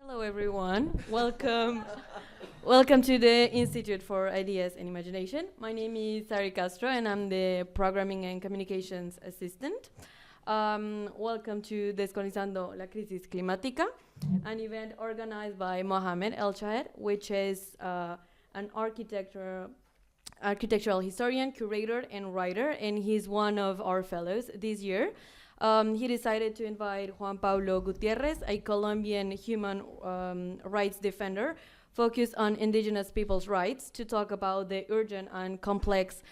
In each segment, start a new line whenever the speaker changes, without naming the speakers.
Hello, everyone. Welcome to the Institute for Ideas and Imagination. My name is Sari Castro, and I'm the Programming and Communications Assistant. Welcome to Descolonizando la Crisis Climática, an event organized by Mohamed El Chahed, which is an architectural historian, curator, and writer, and he's one of our fellows this year. He decided to invite Juan Pablo Gutierrez, a Colombian human rights defender focused on indigenous people's rights, to talk about the urgent and complex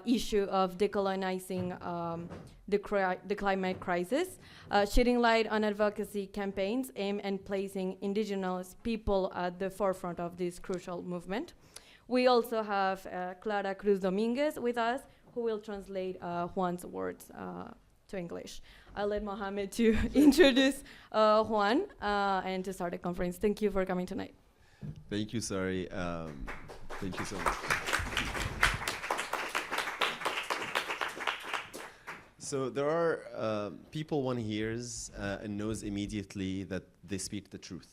issue of decolonizing the climate crisis, shedding light on advocacy campaigns aimed at placing indigenous people at the forefront of this crucial movement. We also have Clara Cruz Dominguez with us, who will translate Juan's words to English. I'll let Mohamed to introduce Juan and to start the conference. Thank you for coming tonight.
Thank you, Sari. Thank you so much. So there are people one hears and knows immediately that they speak the truth.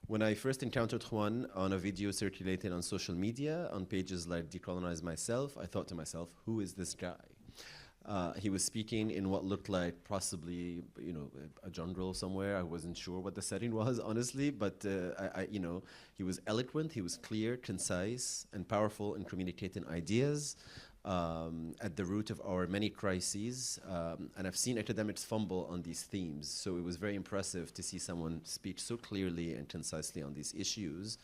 When I first encountered Juan on a video circulated on social media on pages like Decolonize Myself, I thought to myself, who is this guy? He was speaking in what looked like possibly, a jungle somewhere. I wasn't sure what the setting was, honestly, but he was eloquent, he was clear, concise, and powerful in communicating ideas at the root of our many crises. And I've seen academics fumble on these themes, so it was very impressive to see someone speak so clearly and concisely on these issues.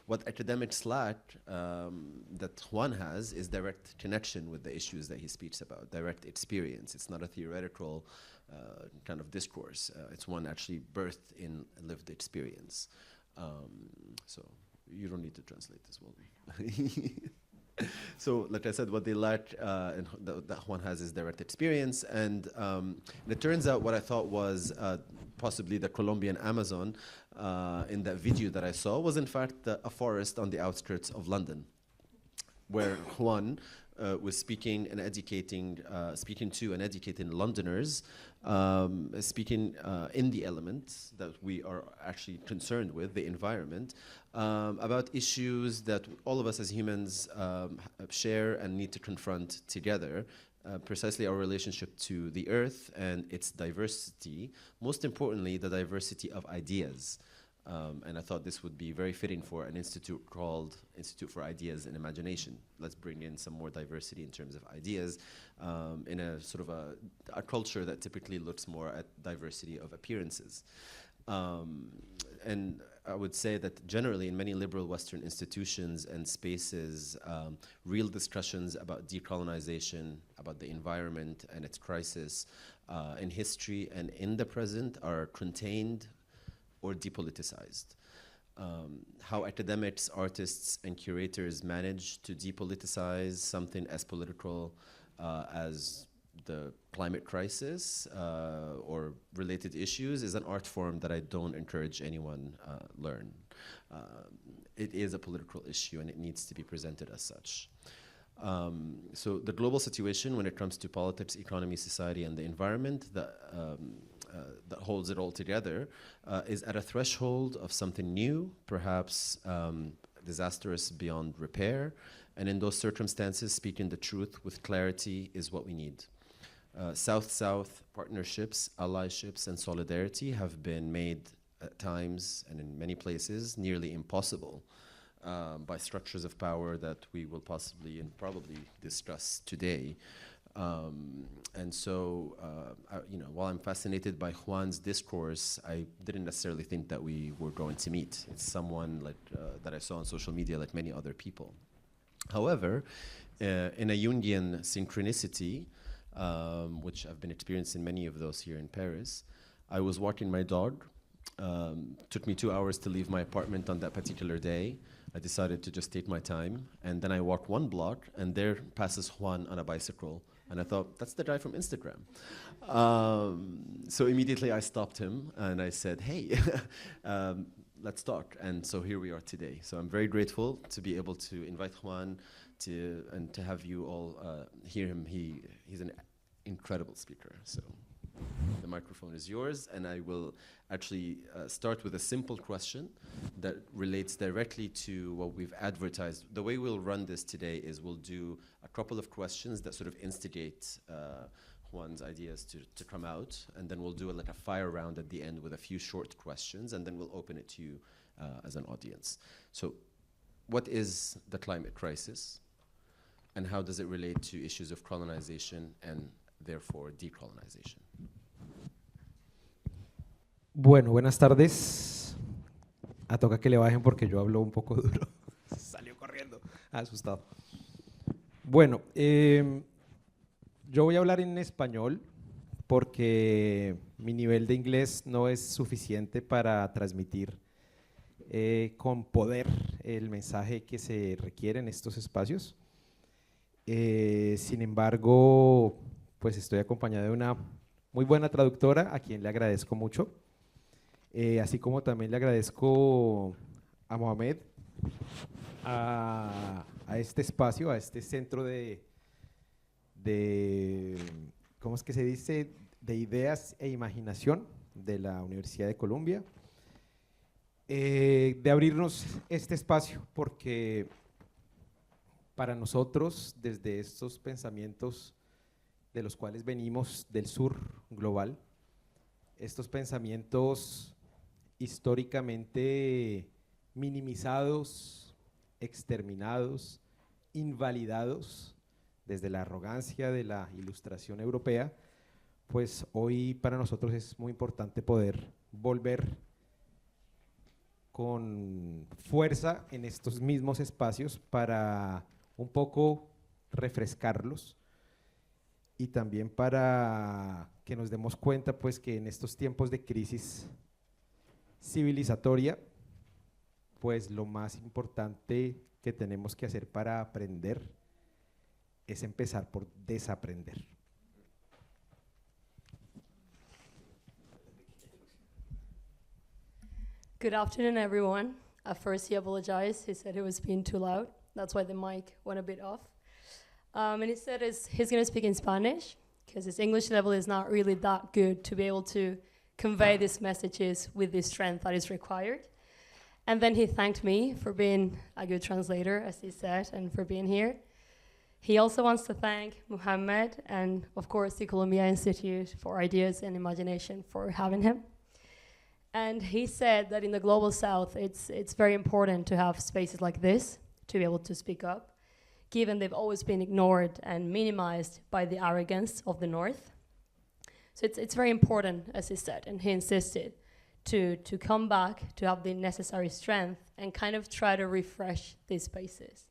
What academics lack that Juan has is direct connection with the issues that he speaks about, direct experience. It's not a theoretical kind of discourse. It's one actually birthed in lived experience. So you don't need to translate this, will we? So, like I said, what they lack and that Juan has is direct experience. And it turns out what I thought was possibly the Colombian Amazon in that video that I saw was in fact a forest on the outskirts of London, where Juan was speaking and educating, speaking to and educating Londoners, speaking in the elements that we are actually concerned with, the environment, about issues that all of us as humans share and need to confront together. Precisely our relationship to the earth and its diversity, most importantly, the diversity of ideas. And I thought this would be very fitting for an institute called Institute for Ideas and Imagination. Let's bring in some more diversity in terms of ideas in a sort of a culture that typically looks more at diversity of appearances. And I would say that generally in many liberal Western institutions and spaces, real discussions about decolonization, about the environment and its crisis in history and in the present are contained or depoliticized. How academics, artists, and curators manage to depoliticize something as political as the climate crisis or related issues is an art form that I don't encourage anyone learn. It is a political issue and it needs to be presented as such. So the global situation when it comes to politics, economy, society, and the environment that holds it all together is at a threshold of something new, perhaps disastrous beyond repair. And in those circumstances, speaking the truth with clarity is what we need. South-South partnerships, allyships, and solidarity have been made at times and in many places nearly impossible by structures of power that we will possibly and probably discuss today. And so, while I'm fascinated by Juan's discourse, I didn't necessarily think that we were going to meet. It's someone like that I saw on social media like many other people. However, in a Jungian synchronicity, which I've been experiencing many of those here in Paris, I was walking my dog. Took me 2 hours to leave my apartment on that particular day. I decided to just take my time, and then I walked 1 block, and there passes Juan on a bicycle, and I thought, that's the guy from Instagram. So immediately I stopped him, and I said, hey, let's talk. And so here we are today. So I'm very grateful to be able to invite Juan and to have you all hear him. He's an incredible speaker. So the microphone is yours, and I will actually start with a simple question that relates directly to what we've advertised. The way we'll run this today is we'll do a couple of questions that sort of instigate Juan's ideas to come out, and then we'll do like a fire round at the end with a few short questions, and then we'll open it to you as an audience. So, what is the climate crisis, and how does it relate to issues of colonization and therefore decolonization?
Bueno, buenas tardes. Toca que le bajen porque yo hablo un poco duro. Salió corriendo, asustado. Bueno, yo voy a hablar en español porque mi nivel de inglés no es suficiente para transmitir con poder el mensaje que se requiere en estos espacios. Sin embargo, pues estoy acompañado de una muy buena traductora a quien le agradezco mucho, así como también le agradezco a Mohamed, a este espacio, a este centro de ¿cómo es que se dice?, de ideas e imaginación de la Universidad de Columbia, de abrirnos este espacio, porque para nosotros, desde estos pensamientos de los cuales venimos del sur global, estos pensamientos históricamente minimizados, exterminados, invalidados desde la arrogancia de la ilustración europea, pues hoy para nosotros es muy importante poder volver con fuerza en estos mismos espacios para un poco refrescarlos y también para que nos demos cuenta pues que en estos tiempos de crisis civilizatoria, pues lo más importante que tenemos que hacer para aprender es empezar por desaprender.
Good afternoon, everyone. At first, he apologized. He said it was being too loud. That's why the mic went a bit off. And he said he's going to speak in Spanish because his English level is not really that good to be able to convey these messages with the strength that is required. And then he thanked me for being a good translator, as he said, and for being here. He also wants to thank Muhammad and, of course, the Columbia Institute for Ideas and Imagination for having him. And he said that in the Global South, it's very important to have spaces like this to be able to speak up, given they've always been ignored and minimized by the arrogance of the North. So it's very important, as he said, and he insisted, to come back, to have the necessary strength, and kind of try to refresh these spaces.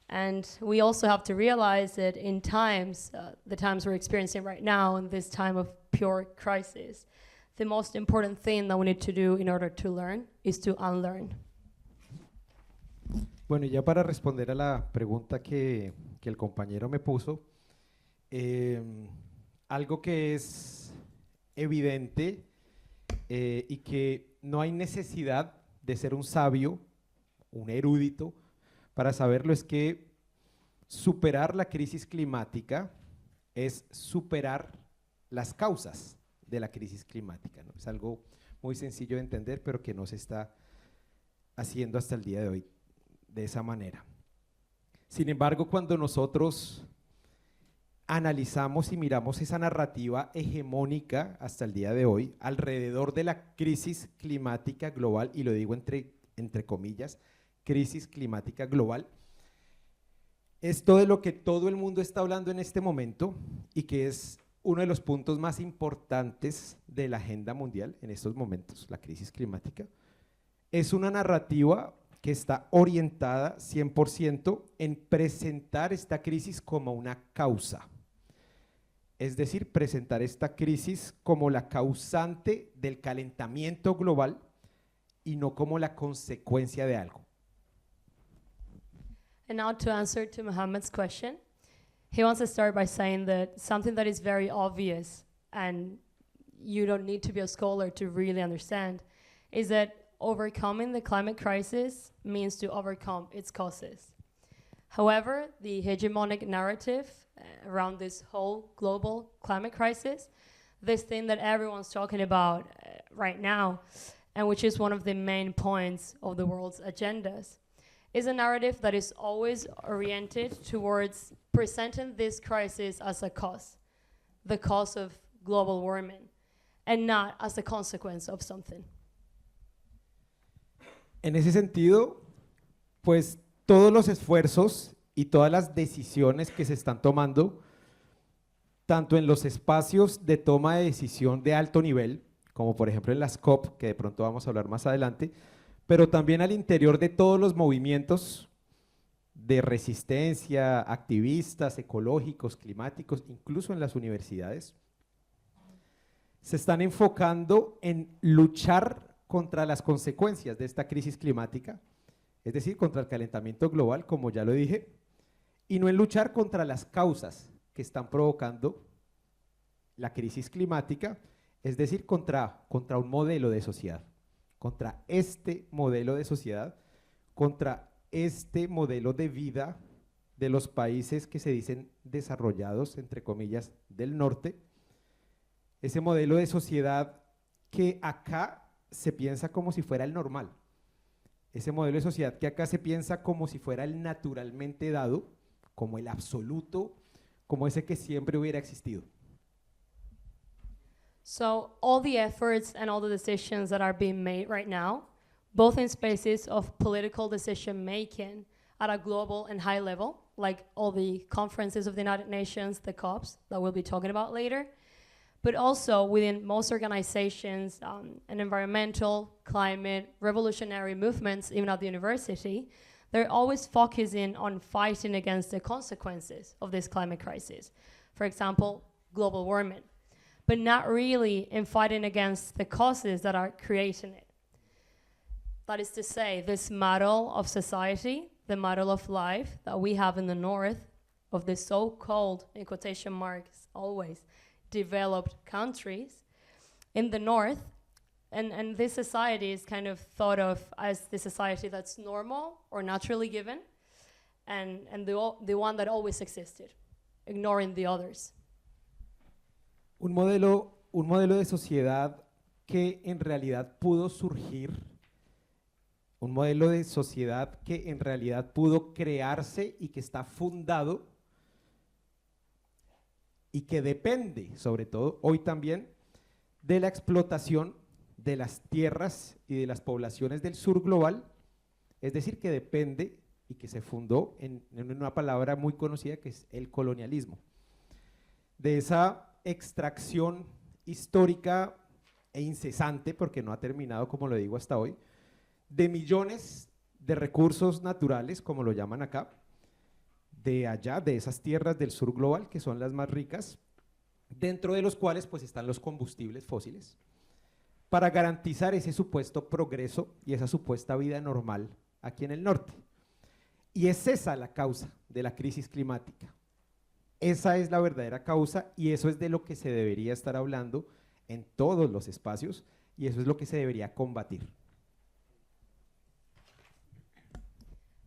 And we also have to realize that in times, the times we're experiencing right now, in this time of pure crisis, the most important thing that we need to do in order to learn is to unlearn.
Bueno, y ya para responder a la pregunta que el compañero me puso, algo que es evidente y que no hay necesidad de ser un sabio, un erudito, para saberlo, es que superar la crisis climática es superar las causas de la crisis climática, ¿no? Es algo muy sencillo de entender, pero que no se está haciendo hasta el día de hoy de esa manera. Sin embargo, cuando nosotros analizamos y miramos esa narrativa hegemónica hasta el día de hoy alrededor de la crisis climática global, y lo digo entre comillas, crisis climática global, esto de lo que todo el mundo está hablando en este momento y que es uno de los puntos más importantes de la agenda mundial en estos momentos, la crisis climática, es una narrativa que está orientada 100% en presentar esta crisis como una causa. Es decir, presentar esta crisis como la causante del calentamiento global y no como la consecuencia de algo.
And now to answer to Mohammed's question, he wants to start by saying that something that is very obvious and you don't need to be a scholar to really understand is that overcoming the climate crisis means to overcome its causes. However, the hegemonic narrative around this whole global climate crisis this thing that everyone's talking about right now, and which is one of the main points of the world's agendas, is a narrative that is always oriented towards presenting this crisis as a cause, the cause of global warming, and not as a consequence of something.
En ese sentido, pues todos los esfuerzos y todas las decisiones que se están tomando, tanto en los espacios de toma de decisión de alto nivel, como por ejemplo en las COP, que de pronto vamos a hablar más adelante, pero también al interior de todos los movimientos de resistencia, activistas, ecológicos, climáticos, incluso en las universidades, se están enfocando en luchar contra las consecuencias de esta crisis climática, es decir, contra el calentamiento global, como ya lo dije, y no en luchar contra las causas que están provocando la crisis climática, es decir, contra un modelo de sociedad, contra este modelo de sociedad, contra este modelo de vida de los países que se dicen desarrollados, entre comillas, del norte, ese modelo de sociedad que acá se piensa como si fuera el normal, ese modelo de sociedad que acá se piensa como si fuera el naturalmente dado, como el absoluto, como ese que siempre hubiera existido.
So all the efforts and all the decisions that are being made right now, both in spaces of political decision making at a global and high level, like all the conferences of the United Nations, the COPs that we'll be talking about later, but also within most organizations and environmental, climate, revolutionary movements, even at the university, they're always focusing on fighting against the consequences of this climate crisis. For example, global warming, but not really in fighting against the causes that are creating it. That is to say, this model of society, the model of life that we have in the north of the so-called, in quotation marks always, developed countries in the north, and this society is kind of thought of as the society that's normal or naturally given, and the one that always existed, ignoring the others.
Un modelo de sociedad que en realidad pudo surgir, un modelo de sociedad que en realidad pudo crearse y que está fundado y que depende, sobre todo hoy también, de la explotación de las tierras y de las poblaciones del sur global, es decir, que depende y que se fundó en una palabra muy conocida que es el colonialismo. De esa extracción histórica e incesante, porque no ha terminado, como lo digo hasta hoy, de millones de recursos naturales, como lo llaman acá, de allá, de esas tierras del sur global, que son las más ricas, dentro de los cuales pues están los combustibles fósiles, para garantizar ese supuesto progreso y esa supuesta vida normal aquí en el norte. Y es esa la causa de la crisis climática. Esa es la verdadera causa y eso es de lo que se debería estar hablando en todos los espacios y eso es lo que se debería combatir.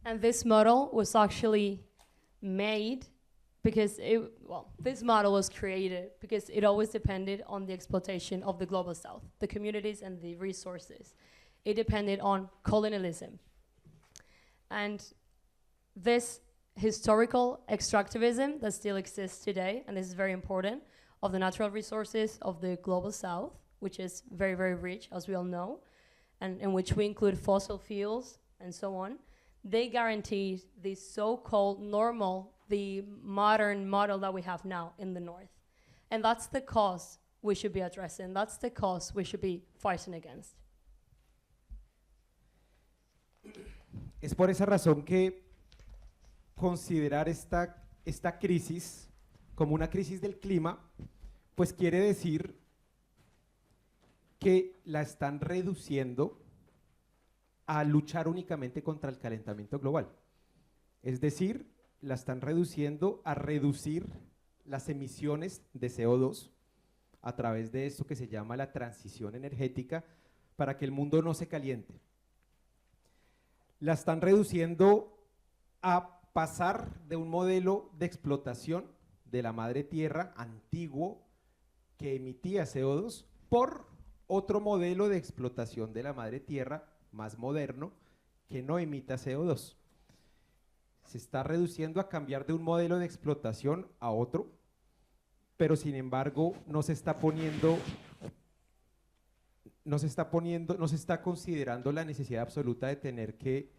And this model was actually made because this model was created because it always depended on the exploitation of the global south, the communities and the resources. It depended on colonialism. And this historical extractivism that still exists today, and this is very important, of the natural resources of the global south, which is very, very rich, as we all know, and in which we include fossil fuels and so on, they guarantee the so-called normal, the modern model that we have now in the north. And that's the cause we should be addressing. That's the cause we should be fighting against.
Es por esa razón que considerar esta crisis como una crisis del clima, pues quiere decir que la están reduciendo a luchar únicamente contra el calentamiento global. Es decir, la están reduciendo a reducir las emisiones de CO2 a través de esto que se llama la transición energética para que el mundo no se caliente. La están reduciendo a pasar de un modelo de explotación de la madre tierra antiguo que emitía CO2 por otro modelo de explotación de la madre tierra más moderno que no emita CO2. Se está reduciendo a cambiar de un modelo de explotación a otro, pero sin embargo no se está considerando la necesidad absoluta de tener que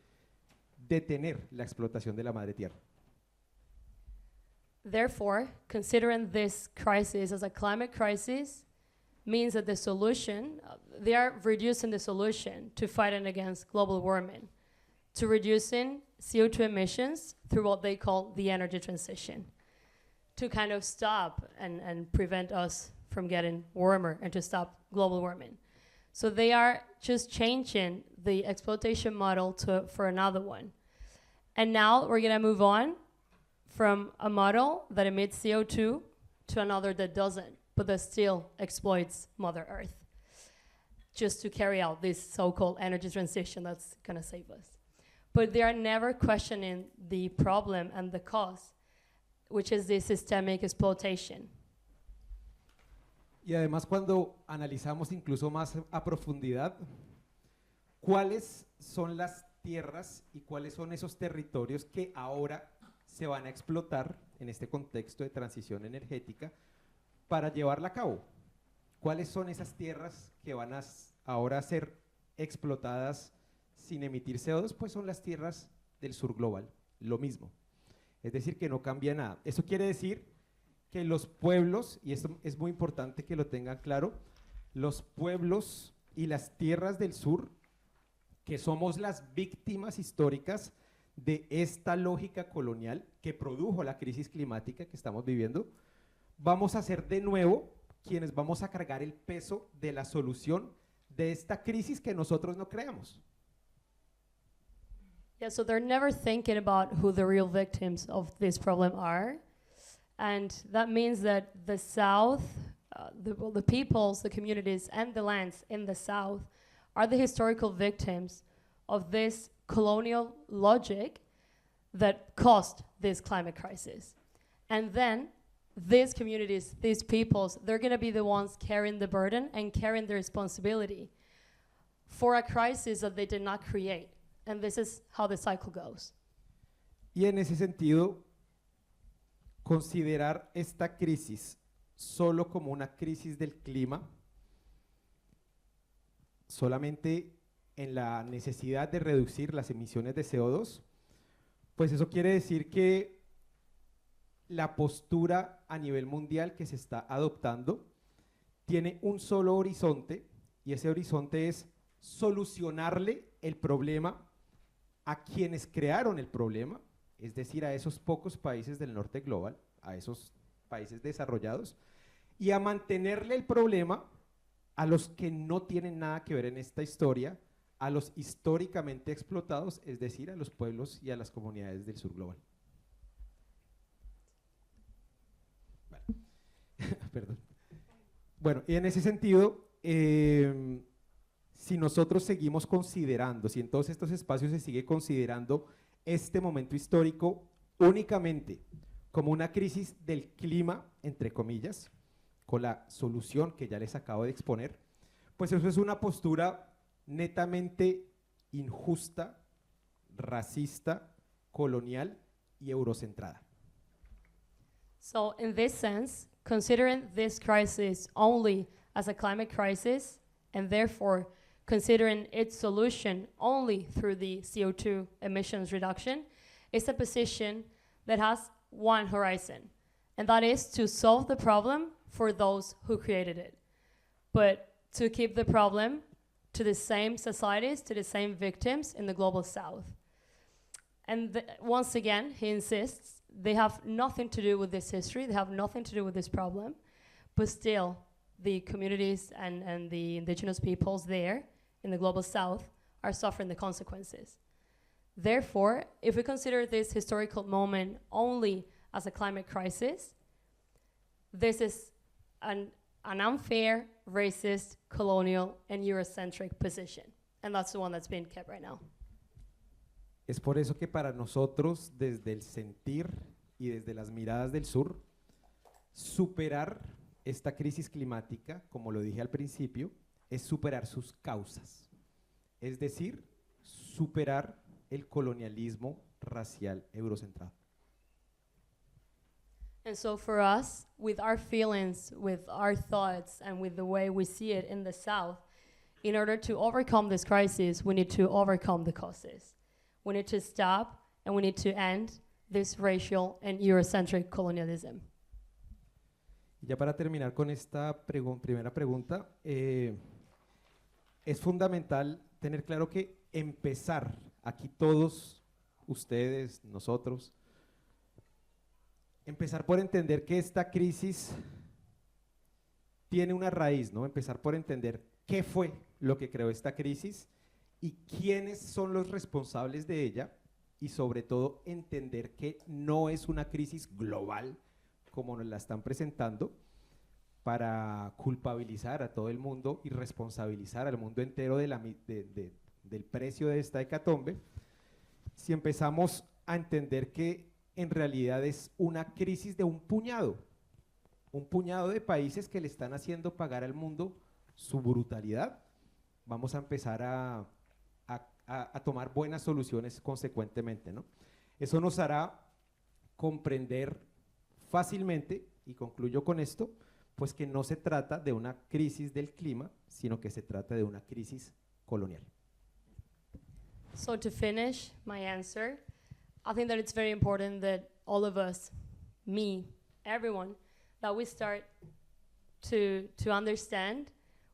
detener la explotación de la madre tierra.
Therefore, considering this crisis as a climate crisis means that the solution, they are reducing the solution to fighting against global warming, to reducing CO2 emissions through what they call the energy transition, to kind of stop and prevent us from getting warmer and to stop global warming. So they are just changing the exploitation model for another one. And now we're gonna move on from a model that emits CO2 to another that doesn't, but that still exploits Mother Earth, just to carry out this so-called energy transition that's gonna save us. But they are never questioning the problem and the cause, which is the systemic exploitation.
Y además, cuando analizamos incluso más a profundidad, ¿cuáles son las tierras y cuáles son esos territorios que ahora se van a explotar en este contexto de transición energética para llevarla a cabo? ¿Cuáles son esas tierras que van a ahora ser explotadas sin emitir CO2? Pues son las tierras del sur global, lo mismo. Es decir, que no cambia nada. Eso quiere decir que los pueblos, y esto es muy importante que lo tengan claro, los pueblos y las tierras del sur, que somos las víctimas históricas de esta lógica colonial que produjo la crisis climática que estamos viviendo, vamos a ser de nuevo quienes vamos a cargar el peso de la solución de esta crisis que nosotros no creamos.
Yeah, so they're never thinking about who the real victims of this problem are. And that means that the South, the peoples, the communities, and the lands in the South are the historical victims of this colonial logic that caused this climate crisis. And then these communities, these peoples, they're going to be the ones carrying the burden and carrying the responsibility for a crisis that they did not create. And this is how the cycle goes.
Y en ese sentido, considerar esta crisis solo como una crisis del clima, solamente en la necesidad de reducir las emisiones de CO2, pues eso quiere decir que la postura a nivel mundial que se está adoptando tiene un solo horizonte, y ese horizonte es solucionarle el problema a quienes crearon el problema, es decir, a esos pocos países del norte global, a esos países desarrollados, y a mantenerle el problema a los que no tienen nada que ver en esta historia, a los históricamente explotados, es decir, a los pueblos y a las comunidades del sur global. Perdón. Bueno, y en ese sentido, si nosotros seguimos considerando, si en todos estos espacios se sigue considerando este momento histórico únicamente como una crisis del clima, entre comillas, con la solución que ya les acabo de exponer, pues eso es una postura netamente injusta, racista, colonial y eurocentrada.
So in this sense, considering this crisis only as a climate crisis, and therefore considering its solution only through the CO2 emissions reduction, is a position that has one horizon, and that is to solve the problem for those who created it, but to keep the problem to the same societies, to the same victims in the global south. And once again, he insists, they have nothing to do with this history, they have nothing to do with this problem, but still the communities and the indigenous peoples there in the global south are suffering the consequences. Therefore, if we consider this historical moment only as a climate crisis, this is an unfair, racist, colonial, and Eurocentric position. And that's the one that's being kept right now.
Es por eso que para nosotros, desde el sentir y desde las miradas del sur, superar esta crisis climática, como lo dije al principio, es superar sus causas, es decir, superar el colonialismo racial eurocentrado.
And so for us, with our feelings, with our thoughts, and with the way we see it in the South, in order to overcome this crisis, we need to overcome the causes. We need to stop and we need to end this racial and Eurocentric colonialism.
Y ya para terminar con esta primera pregunta, es fundamental tener claro que empezar, aquí todos, ustedes, nosotros, empezar por entender que esta crisis tiene una raíz, ¿no? Empezar por entender qué fue lo que creó esta crisis y quiénes son los responsables de ella, y sobre todo entender que no es una crisis global como nos la están presentando, para culpabilizar a todo el mundo y responsabilizar al mundo entero del precio de esta hecatombe. Si empezamos a entender que en realidad es una crisis de un puñado de países que le están haciendo pagar al mundo su brutalidad, vamos a empezar a tomar buenas soluciones consecuentemente, ¿no? Eso nos hará comprender fácilmente, y concluyo con esto, pues que no se trata de una crisis del clima, sino que se trata de una crisis colonial.
So to finish my answer, I think that it's very important that all of us, me, everyone, that we start to understand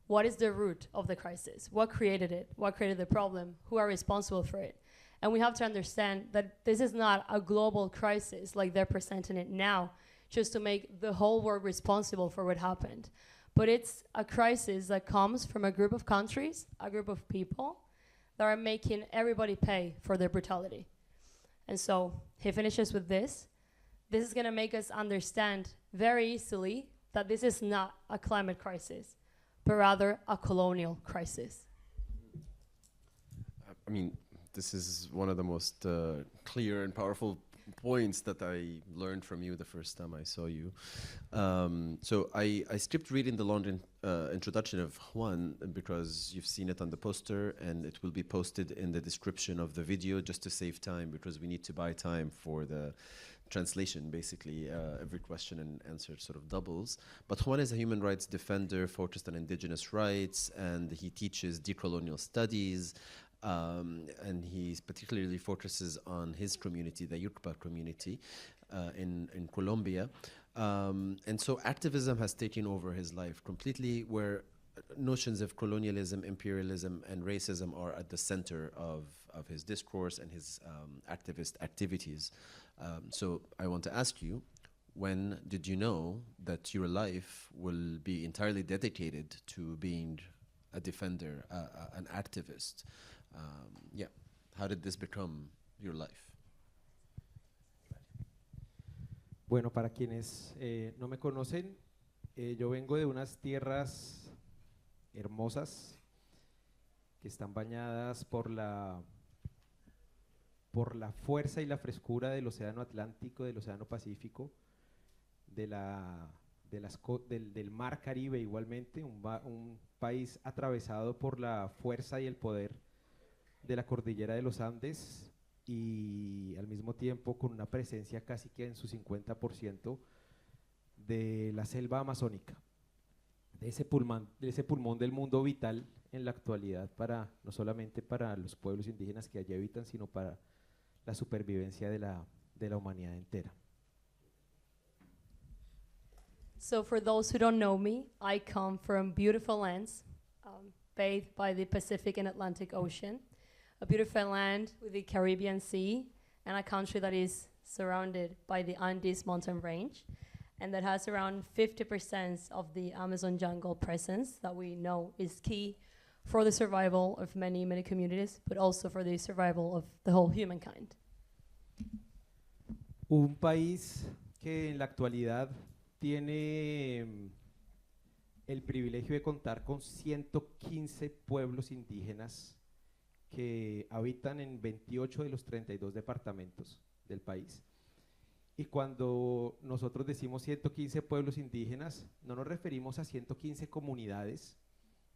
what is the root of the crisis, what created it, what created the problem, who are responsible for it. And we have to understand that this is not a global crisis like they're presenting it now, just to make the whole world responsible for what happened. But it's a crisis that comes from a group of countries, a group of people that are making everybody pay for their brutality. And so he finishes with this. This is gonna make us understand very easily that this is not a climate crisis, but rather a colonial crisis.
I mean, this is one of the most clear and powerful points that I learned from you the first time I saw you. So I skipped reading the long introduction of Juan because you've seen it on the poster, and it will be posted in the description of the video just to save time, because we need to buy time for the translation. Basically, every question and answer sort of doubles. But Juan is a human rights defender focused on indigenous rights, and he teaches decolonial studies. And he particularly focuses on his community, the Yucpa community in Colombia. And so activism has taken over his life completely, where notions of colonialism, imperialism, and racism are at the center of his discourse and his activist activities. So I want to ask you, when did you know that your life will be entirely dedicated to being a defender, an activist? How did this become your life?
Bueno, para quienes no me conocen, yo vengo de unas tierras hermosas que están bañadas por la fuerza y la frescura del océano Atlántico, del océano Pacífico, del mar Caribe igualmente, un país atravesado por la fuerza y el poder de la cordillera de los Andes, y al mismo tiempo con una presencia casi que en su 50% de la selva amazónica, de ese pulmón del mundo vital en la actualidad, no solamente para los pueblos indígenas que allí habitan, sino para la supervivencia de la humanidad entera.
So for those who don't know me, I come from beautiful lands, bathed by the Pacific and Atlantic Ocean, a beautiful land with the Caribbean Sea, and a country that is surrounded by the Andes mountain range, and that has around 50% of the Amazon jungle presence that we know is key for the survival of many, many communities, but also for the survival of the whole humankind.
Un país que en la actualidad tiene el privilegio de contar con 115 pueblos indígenas que habitan en 28 de los 32 departamentos del país, Y cuando nosotros decimos 115 pueblos indígenas, no nos referimos a 115 comunidades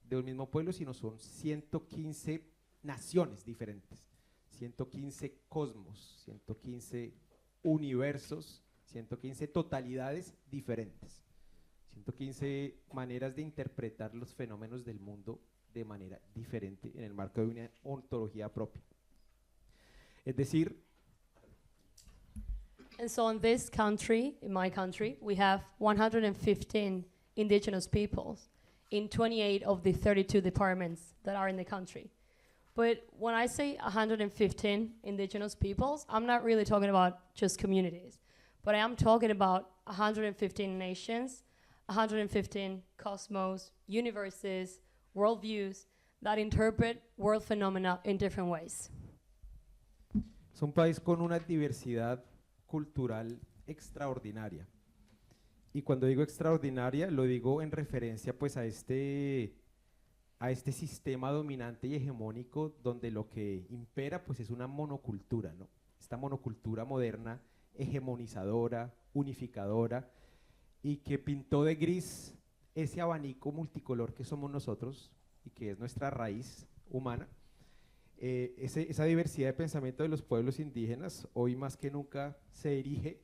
de un mismo pueblo, sino son 115 naciones diferentes, 115 cosmos, 115 universos, 115 totalidades diferentes, 115 maneras de interpretar los fenómenos del mundo de manera diferente en el marco de una ontología propia. Es decir,
And so in this country, in my country, we have 115 indigenous peoples in 28 of the 32 departments that are in the country. But when I say 115 indigenous peoples, I'm not really talking about just communities, but I am talking about 115 nations, 115 cosmos, universes, worldviews that interpret world phenomena in different ways.
es un país con una diversidad cultural extraordinaria. Y cuando digo extraordinaria, lo digo en referencia pues a este sistema dominante y hegemónico donde lo que impera pues es una monocultura, ¿no? Esta monocultura moderna, hegemonizadora, unificadora, y que pintó de gris ese abanico multicolor que somos nosotros y que es nuestra raíz humana. Esa diversidad de pensamiento de los pueblos indígenas hoy más que nunca se erige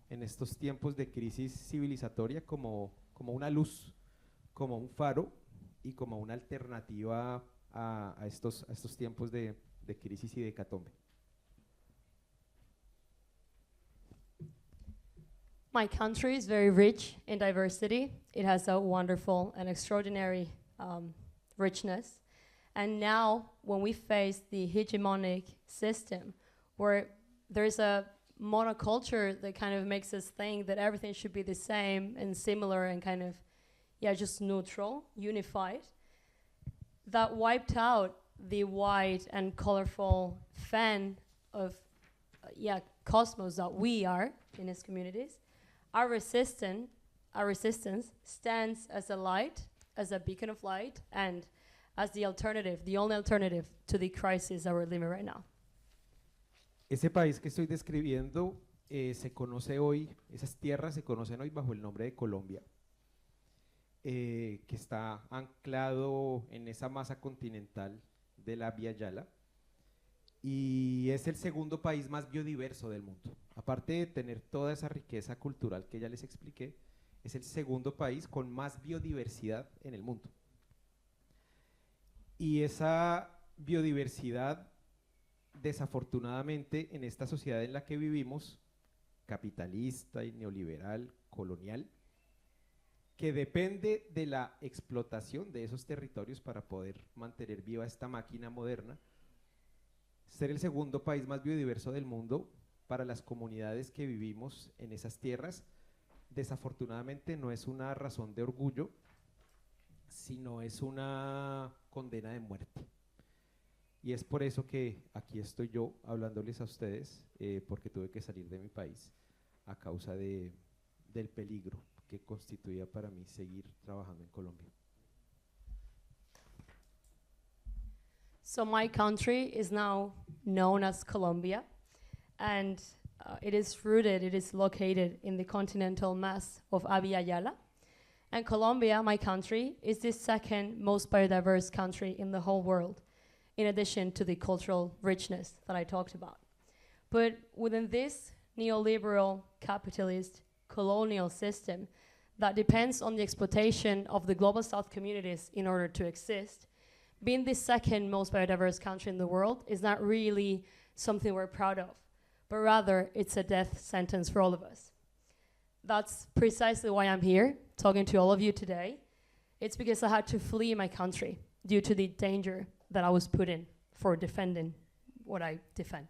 en estos tiempos de crisis civilizatoria como una luz, como un faro y como una alternativa a estos tiempos de crisis y de hecatombe.
My country is very rich in diversity. It has a wonderful and extraordinary richness. And now, when we face the hegemonic system, where there's a monoculture that kind of makes us think that everything should be the same and similar and kind of, just neutral, unified, that wiped out the wide and colorful fan of, cosmos that we are in its communities. Our resistance stands as a light, as a beacon of light, and as the alternative, the only alternative to the crisis that we're living right now.
Ese país que estoy describiendo se conoce hoy, esas tierras se conocen hoy bajo el nombre de Colombia, que está anclado en esa masa continental de la Vía Yala, y es el segundo país más biodiverso del mundo. Aparte de tener toda esa riqueza cultural que ya les expliqué, es el segundo país con más biodiversidad en el mundo. Y esa biodiversidad, desafortunadamente, en esta sociedad en la que vivimos, capitalista y neoliberal, colonial, que depende de la explotación de esos territorios para poder mantener viva esta máquina moderna, ser el segundo país más biodiverso del mundo para las comunidades que vivimos en esas tierras, desafortunadamente no es una razón de orgullo, sino es una condena de muerte. Y es por eso que aquí estoy yo hablándoles a ustedes, porque tuve que salir de mi país a causa del peligro que constituía para mí seguir trabajando en Colombia.
So my country is now known as Colombia, and it is located in the continental mass of Abya Yala. And Colombia, my country, is the second most biodiverse country in the whole world, in addition to the cultural richness that I talked about. But within this neoliberal, capitalist, colonial system that depends on the exploitation of the global south communities in order to exist, being the second most biodiverse country in the world is not really something we're proud of, but rather it's a death sentence for all of us. That's precisely why I'm here, talking to all of you today. It's because I had to flee my country due to the danger that I was put in for defending what I defend.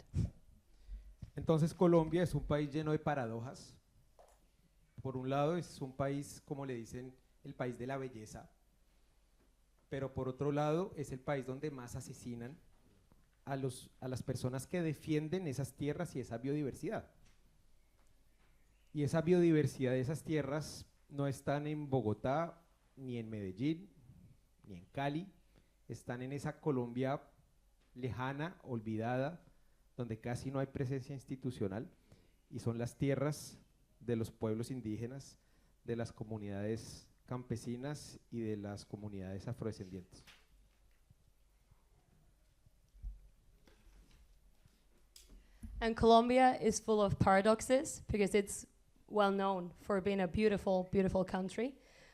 Entonces Colombia es un país lleno de paradojas. Por un lado es un país, como le dicen, el país de la belleza, pero por otro lado es el país donde más asesinan a las personas que defienden esas tierras y esa biodiversidad. Y esa biodiversidad de esas tierras no están en Bogotá, ni en Medellín, ni en Cali, están en esa Colombia lejana, olvidada, donde casi no hay presencia institucional, y son las tierras de los pueblos indígenas, de las comunidades campesinas y de las comunidades afrodescendientes.
And Colombia is full of paradoxes because it's well known for being a beautiful, beautiful country,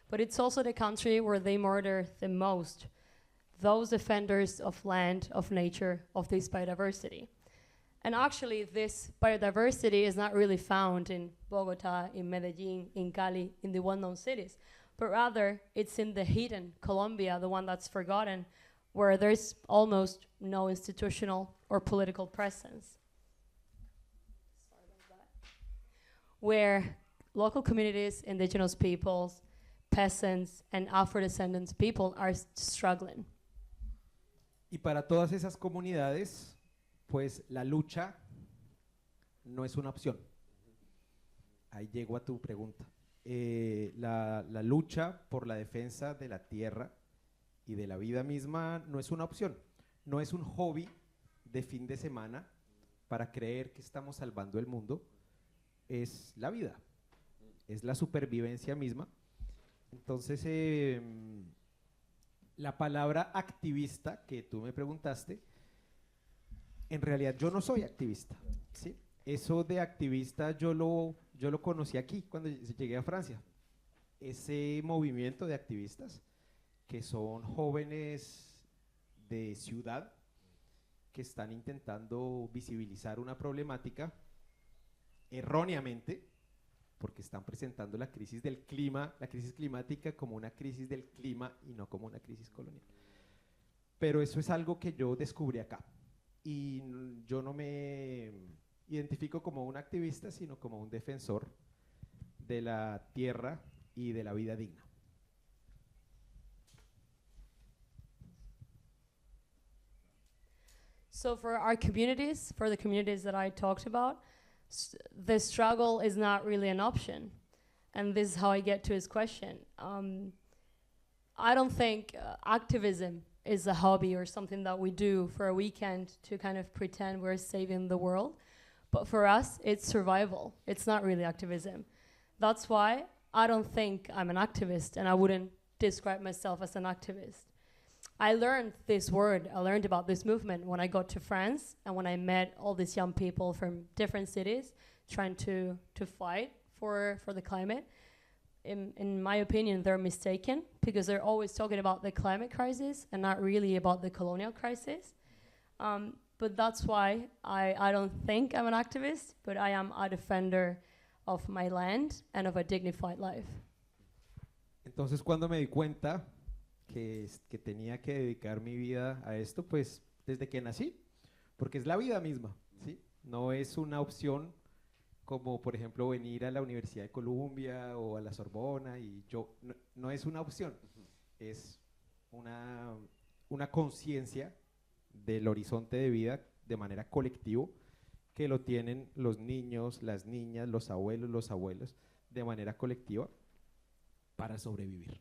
but it's also the country where they murder the most those defenders of land, of nature, of this biodiversity. And actually, this biodiversity is not really found in Bogota, in Medellin, in Cali, in the well-known cities, but rather it's in the hidden Colombia, the one that's forgotten, where there's almost no institutional or political presence. Where local communities, indigenous peoples, peasants, and Afro-descendants people are struggling.
Y para todas esas comunidades, pues la lucha no es una opción. Ahí llego a tu pregunta. La lucha por la defensa de la tierra y de la vida misma no es una opción. No es un hobby de fin de semana para creer que estamos salvando el mundo. Es la vida, es la supervivencia misma. Entonces, la palabra activista que tú me preguntaste, en realidad yo no soy activista, ¿sí? Eso de activista yo lo conocí aquí cuando llegué a Francia. Ese movimiento de activistas que son jóvenes de ciudad que están intentando visibilizar una problemática erróneamente, porque están presentando la crisis del clima, la crisis climática como una crisis del clima y no como una crisis colonial. Pero eso es algo que yo descubrí acá. Y yo no me identifico como un activista, sino como un defensor de la tierra y de la vida digna.
So for our communities, for the communities that I talked about, the struggle is not really an option. And this is how I get to his question. I don't think activism is a hobby or something that we do for a weekend to kind of pretend we're saving the world. But for us, it's survival. It's not really activism. That's why I don't think I'm an activist, and I wouldn't describe myself as an activist. I learned this word, I learned about this movement when I got to France and when I met all these young people from different cities trying to fight for the climate. In my opinion, they're mistaken because they're always talking about the climate crisis and not really about the colonial crisis. But that's why I don't think I'm an activist, but I am a defender of my land and of a dignified life.
Entonces, cuando me di cuenta que tenía que dedicar mi vida a esto, pues desde que nací, porque es la vida misma, ¿sí? No es una opción como, por ejemplo, venir a la Universidad de Columbia o a la Sorbona, y no es una opción, es una conciencia del horizonte de vida de manera colectiva que lo tienen los niños, las niñas, los abuelos, de manera colectiva para sobrevivir.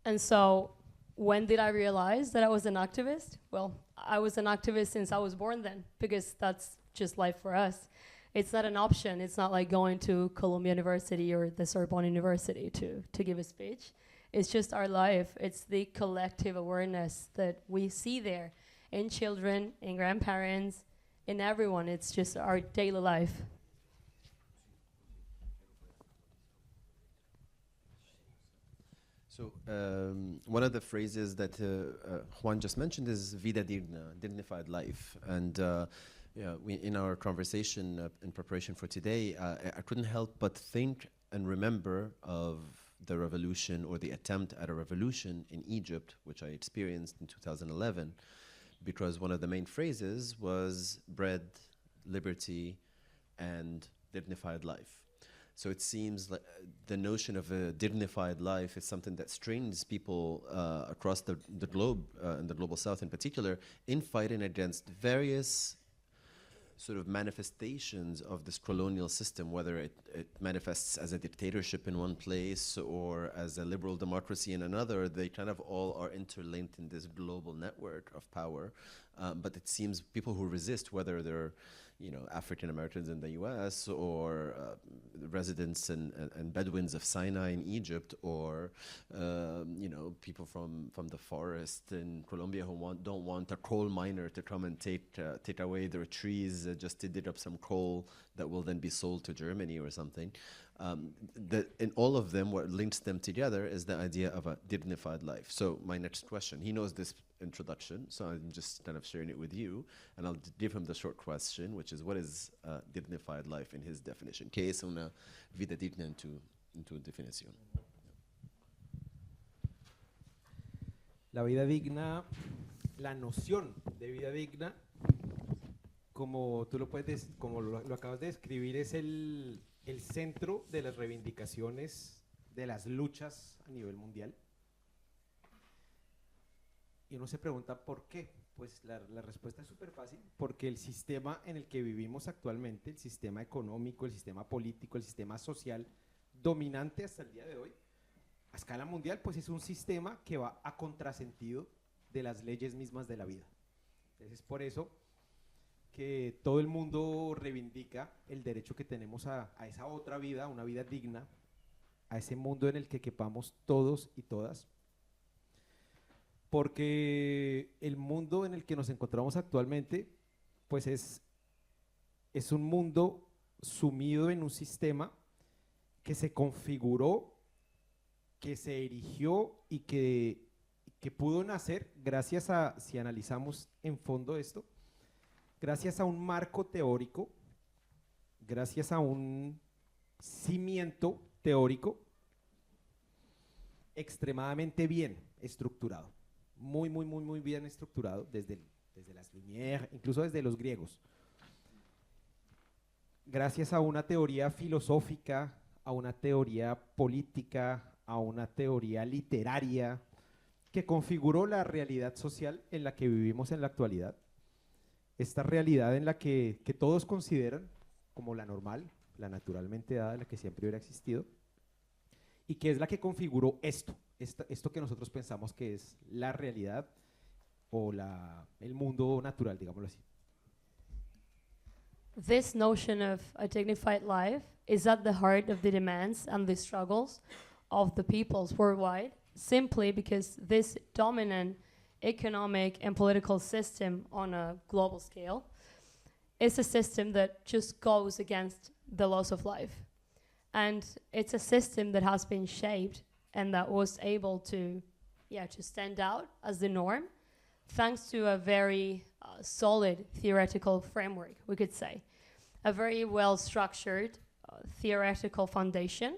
And so, when did I realize that I was an activist? Well, I was an activist since I was born then, because that's just life for us. It's not an option. It's not like going to Columbia University or the Sorbonne University to give a speech. It's just our life. It's the collective awareness that we see there in children, in grandparents, in everyone. It's just our daily life.
So one of the phrases that Juan just mentioned is vida digna, dignified life. And in our conversation in preparation for today, I couldn't help but think and remember of the revolution or the attempt at a revolution in Egypt, which I experienced in 2011, because one of the main phrases was bread, liberty, and dignified life. So it seems like the notion of a dignified life is something that strains people across the globe, and the global south in particular, in fighting against various sort of manifestations of this colonial system, whether it manifests as a dictatorship in one place or as a liberal democracy in another. They kind of all are interlinked in this global network of power. But it seems people who resist, whether they're African Americans in the U.S. or residents and Bedouins of Sinai in Egypt, or people from the forest in Colombia who don't want a coal miner to come and take away their trees just to dig up some coal that will then be sold to Germany or something. In all of them, what links them together is the idea of a dignified life. So my next question, he knows this introduction, so I'm just kind of sharing it with you, and I'll give him the short question, which is, what is dignified life in his definition? ¿Qué es una vida digna en tu definición?
La vida digna, la noción de vida digna, como tú como lo acabas de describir, es el centro de las reivindicaciones de las luchas a nivel mundial. Y uno se pregunta ¿por qué? Pues la respuesta es súper fácil, porque el sistema en el que vivimos actualmente, el sistema económico, el sistema político, el sistema social dominante hasta el día de hoy, a escala mundial, pues es un sistema que va a contrasentido de las leyes mismas de la vida. Entonces es por eso que todo el mundo reivindica el derecho que tenemos a esa otra vida, una vida digna, a ese mundo en el que quepamos todos y todas, porque el mundo en el que nos encontramos actualmente, pues es un mundo sumido en un sistema que se configuró, que se erigió y que pudo nacer gracias a, si analizamos en fondo esto, gracias a un marco teórico, gracias a un cimiento teórico extremadamente bien estructurado, muy bien estructurado desde las Lumière, incluso desde los griegos. Gracias a una teoría filosófica, a una teoría política, a una teoría literaria que configuró la realidad social en la que vivimos en la actualidad. Esta realidad en la que todos consideran como la normal, la naturalmente dada, la que siempre hubiera existido, y que es la que configuró esto que nosotros pensamos que es la realidad o el mundo natural, digámoslo así.
This notion of a dignified life is at the heart of the demands and the struggles of the peoples worldwide, simply because this dominant economic and political system on a global scale is a system that just goes against the laws of life. And it's a system that has been shaped and that was able to stand out as the norm thanks to a very solid theoretical framework, we could say. A very well-structured theoretical foundation,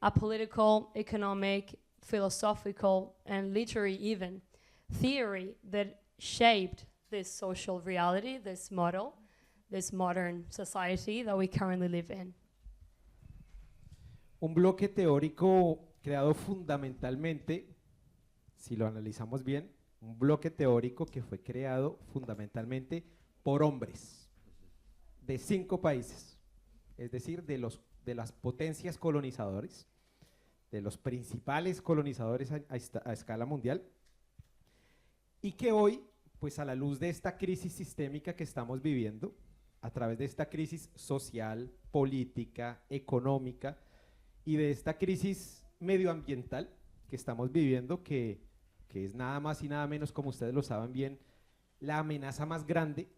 a political, economic, philosophical, and literary even theory that shaped this social reality, this model, this modern society that we currently live in.
Un bloque teórico creado fundamentalmente, si lo analizamos bien, un bloque teórico que fue creado fundamentalmente por hombres de 5 países, es decir, de las potencias colonizadores, de los principales colonizadores a escala mundial, y que hoy, pues a la luz de esta crisis sistémica que estamos viviendo, a través de esta crisis social, política, económica y de esta crisis medioambiental que estamos viviendo, que es nada más y nada menos, como ustedes lo saben bien, la amenaza más grande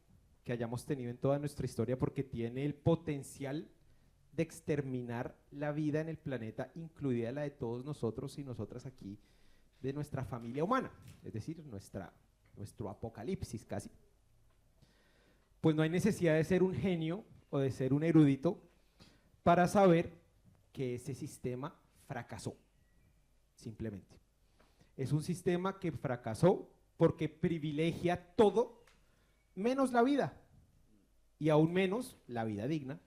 que hayamos tenido en toda nuestra historia, porque tiene el potencial de exterminar la vida en el planeta, incluida la de todos nosotros y nosotras aquí, de nuestra familia humana, es decir, nuestro apocalipsis casi. Pues no hay necesidad de ser un genio o de ser un erudito para saber que ese sistema fracasó, simplemente. Es un sistema que fracasó porque privilegia todo menos la vida, y aún menos la vida digna.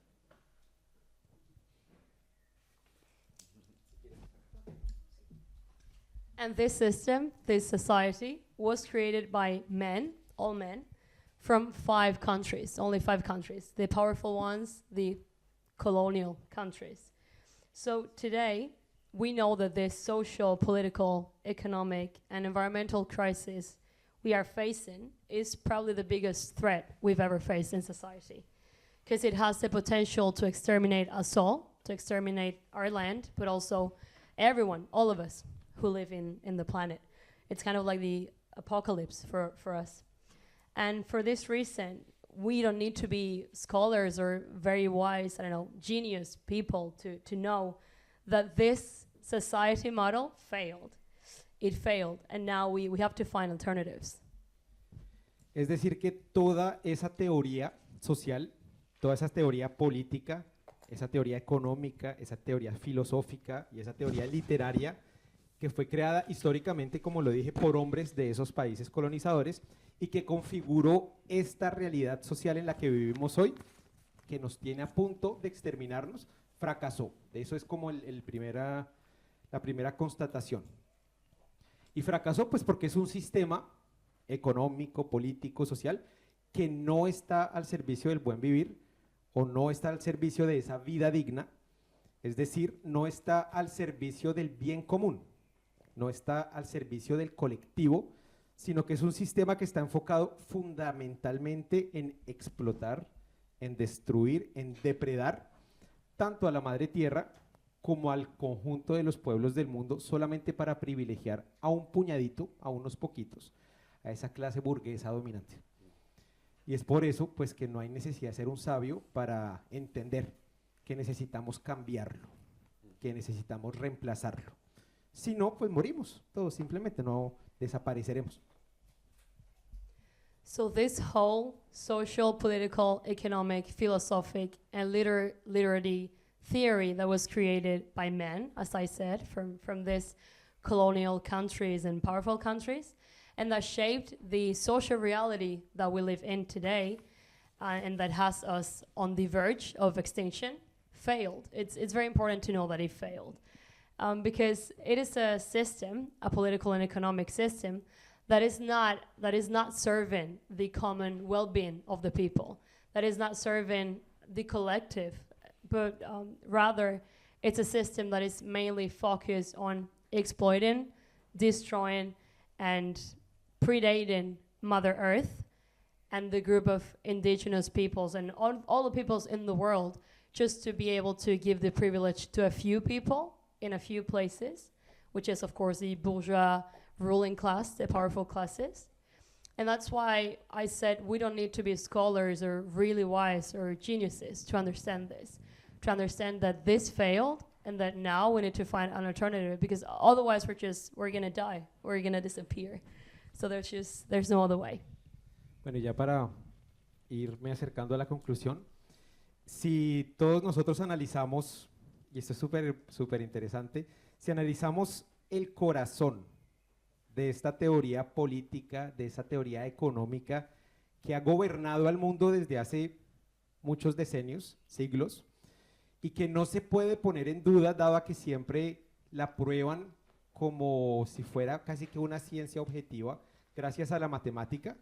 And this system, this society, was created by men, all men, from 5 countries, only 5 countries, the powerful ones, the colonial countries. So today, we know that this social, political, economic, and environmental crisis we are facing is probably the biggest threat we've ever faced in society. because it has the potential to exterminate us all, to exterminate our land, but also everyone, all of us who live in the planet. It's kind of like the apocalypse for us. And for this reason, we don't need to be scholars or very wise, I don't know, genius people to know that this society model failed. It failed, and now we have to find alternatives.
Es decir, que toda esa teoría social, toda esa teoría política, esa teoría económica, esa teoría filosófica y esa teoría literaria que fue creada históricamente, como lo dije, por hombres de esos países colonizadores y que configuró esta realidad social en la que vivimos hoy, que nos tiene a punto de exterminarnos, fracasó. Eso es como la primera constatación. Y fracasó pues porque es un sistema económico, político, social, que no está al servicio del buen vivir o no está al servicio de esa vida digna, es decir, no está al servicio del bien común, no está al servicio del colectivo, sino que es un sistema que está enfocado fundamentalmente en explotar, en destruir, en depredar tanto a la madre tierra como al conjunto de los pueblos del mundo, solamente para privilegiar a un puñadito, a unos poquitos, a esa clase burguesa dominante. Y es por eso pues que no hay necesidad de ser un sabio para entender que necesitamos cambiarlo, que necesitamos reemplazarlo. Si no, pues morimos, todos simplemente no desapareceremos.
So this whole social, political, economic, philosophic, and literary theory that was created by men, as I said, from these colonial countries and powerful countries, and that shaped the social reality that we live in today, and that has us on the verge of extinction, failed. It's very important to know that it failed. Because it is a system, a political and economic system, that is not serving the common well-being of the people, that is not serving the collective, but rather it's a system that is mainly focused on exploiting, destroying, and predating Mother Earth and the group of indigenous peoples and all the peoples in the world, just to be able to give the privilege to a few people in a few places, which is of course the bourgeois ruling class, the powerful classes. And that's why I said we don't need to be scholars or really wise or geniuses to understand this, to understand that this failed and that now we need to find an alternative, because otherwise we're gonna die, we're gonna disappear. So there's no other way.
Bueno, ya para irme acercando a la conclusión, si todos nosotros analizamos, y esto es súper interesante, si analizamos el corazón de esta teoría política, de esta teoría económica que ha gobernado al mundo desde hace muchos decenios, siglos, y que no se puede poner en duda, dado a que siempre la prueban como si fuera casi que una ciencia objetiva, gracias a la matemática.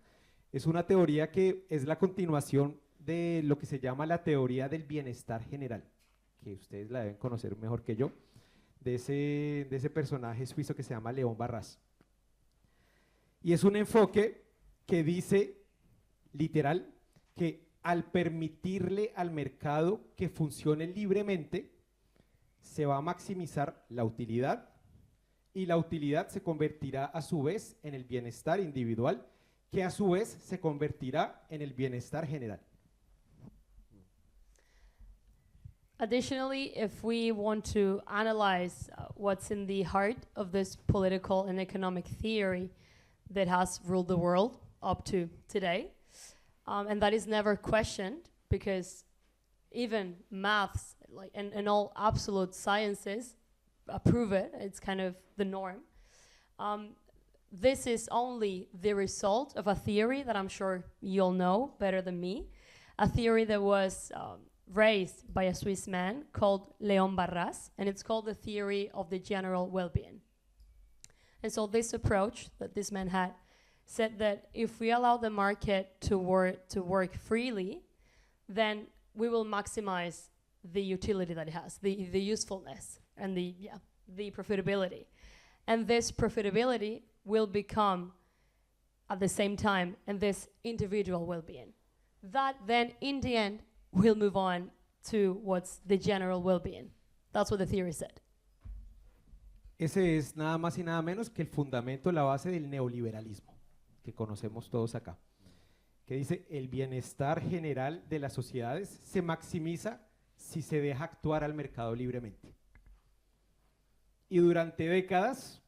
Es una teoría que es la continuación de lo que se llama la teoría del bienestar general, que ustedes la deben conocer mejor que yo, de ese personaje suizo que se llama León Barras. Y es un enfoque que dice, literal, que al permitirle al mercado que funcione libremente, se va a maximizar la utilidad, y la utilidad se convertirá a su vez en el bienestar individual, que a su vez se convertirá en el bienestar general.
Additionally, if we want to analyze what's in the heart of this political and economic theory that has ruled the world up to today, and that is never questioned, because even maths and all absolute sciences approve it, it's kind of the norm. This is only the result of a theory that I'm sure you'll know better than me, a theory that was raised by a Swiss man called León Barras, and it's called the theory of the general well-being. And so this approach that this man had said that if we allow the market to work freely, then we will maximize the utility that it has, the usefulness and the profitability. And this profitability will become at the same time and this individual well-being. That then in the end we'll move on to what's the general well-being. That's what the theory said.
Ese es nada más y nada menos que el fundamento, la base del neoliberalismo que conocemos todos acá, que dice el bienestar general de las sociedades se maximiza si se deja actuar al mercado libremente. Y durante décadas